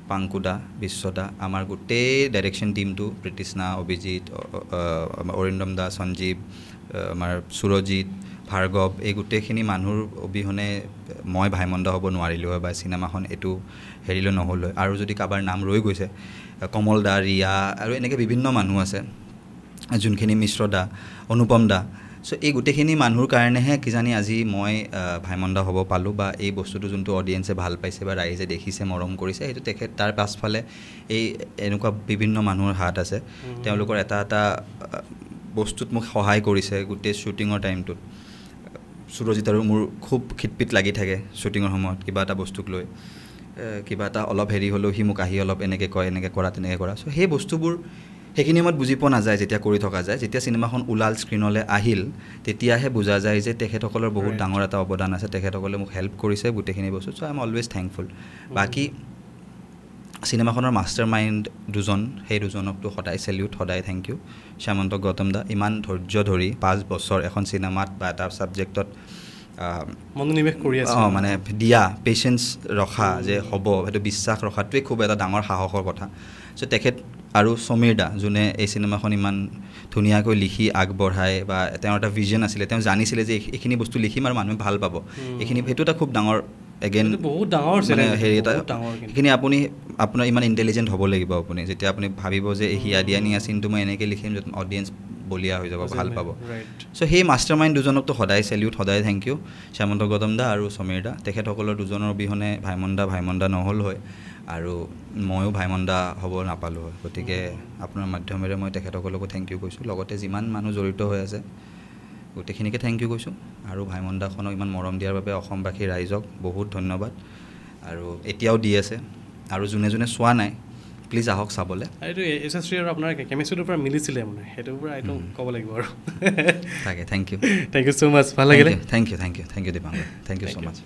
পাংকু দা বিশ্বদা আমাৰ গোটেই ডাইৰেকশ্যন টীমটো প্ৰীতিষ্ণা অভিজিত অৰিন্দম দা সঞ্জীৱ আমাৰ সুৰজিত ভাৰ্গৱ এই গোটেইখিনি মানুহৰ অবিহনে মই ভাইমন্দা হ'ব নোৱাৰিলোঁ হয় বা চিনেমাখন এইটো হেৰিলৈ নহ'ল হয় আৰু যদি কাৰোবাৰ নাম ৰৈ গৈছে কমল দা ৰিয়া আৰু এনেকৈ বিভিন্ন মানুহ আছে যোনখিনি মিশ্ৰ দা অনুপম দা চ' এই গোটেইখিনি মানুহৰ কাৰণেহে কিজানি আজি মই ভাইমন্দা হ'ব পালোঁ বা এই বস্তুটো যোনটো অডিয়েঞ্চে ভাল পাইছে বা ৰাইজে দেখিছে মৰম কৰিছে সেইটো তেখেত তাৰ পাছফালে এই এনেকুৱা বিভিন্ন মানুহৰ হাত আছে তেওঁলোকৰ এটা এটা বস্তুত মোক সহায় কৰিছে গোটেই শ্বুটিঙৰ টাইমটোত সুৰজিত আৰু মোৰ খুব খিটপিট লাগি থাকে শ্বুটিঙৰ সময়ত কিবা এটা বস্তুক লৈ কিবা এটা অলপ হেৰি হ'লেও সি মোক আহি অলপ এনেকৈ কয় এনেকৈ কৰা তেনেকৈ কৰা চ' সেই বস্তুবোৰ সেইখিনি সময়ত বুজি পোৱা নাযায় যেতিয়া কৰি থকা যায় যেতিয়া চিনেমাখন ওলাল স্ক্ৰীণলৈ আহিল তেতিয়াহে বুজা যায় যে তেখেতসকলৰ বহুত ডাঙৰ এটা অৱদান আছে তেখেতসকলে মোক হেল্প কৰিছে গোটেইখিনি বস্তু চ' আই এম অলৱেজ থেংকফুল বাকী চিনেমাখনৰ মাষ্টাৰ মাইণ্ড দুজন সেই দুজনকতো সদায় চেলিউট সদায় থেংক ইউ শ্যামন্ত গৌতম দা ইমান ধৈৰ্য ধৰি 5 বছৰ এখন চিনেমাত বা এটা ছাবজেক্টত মনোনিৱেশ কৰি আছে মানে দিয়া পেচেঞ্চ ৰখা যে হ'ব সেইটো বিশ্বাস ৰখাটোৱে খুব এটা ডাঙৰ সাহসৰ কথা চ' তেখেত আৰু সমীৰ দা যোনে এই চিনেমাখন ইমান ধুনীয়াকৈ লিখি আগবঢ়াই বা তেওঁৰ এটা ভিজন আছিলে তেওঁ জানিছিলে যে এইখিনি বস্তু লিখিম আৰু মানুহে ভাল পাব এইখিনি সেইটো এটা খুব ডাঙৰ এগেইন বহুত ডাঙৰ মানে হেৰি এটা এইখিনি আপুনি আপোনাৰ ইমান ইণ্টেলিজেণ্ট হ'ব লাগিব আপুনি যেতিয়া আপুনি ভাবিব যে হিয়া দিয়া নিয়া চিনটো মই এনেকৈ লিখিম য'ত অডিয়েঞ্চ বলিয়া হৈ যাব ভাল পাব চ' সেই মাষ্টাৰ মাইণ্ড দুজনকতো সদায় চেলিউট সদায় থেংক ইউ শ্যামন্ত গৌতম দা আৰু সমীৰ দা তেখেতসকলৰ দুজনৰ অবিহনে ভাইমন্দা নহ'ল হয় আৰু ময়ো ভাইমন্দা হ'ব নাপালোঁ হয় গতিকে আপোনাৰ মাধ্যমেৰে মই তেখেতসকলকো থেংক ইউ কৈছোঁ লগতে যিমান মানুহ জড়িত হৈ আছে গোটেইখিনিকে থেংক ইউ কৈছোঁ আৰু ভাইমন্দাখনক ইমান মৰম দিয়াৰ বাবে অসমবাসী ৰাইজক বহুত ধন্যবাদ আৰু এতিয়াও দি আছে আৰু যোনে যোনে চোৱা নাই প্লিজ আহক চাবলৈ এইটো এছএছ্ৰী আৰু আপোনাৰ কেমিষ্ট্ৰিটোৰ পৰা মিলিছিলে মানে সেইটোৰ পৰা এইটো ক'ব লাগিব আৰু তাকে থেংক ইউ ছ' মাছ ভাল লাগিলে thank you Dipankar thank you so' much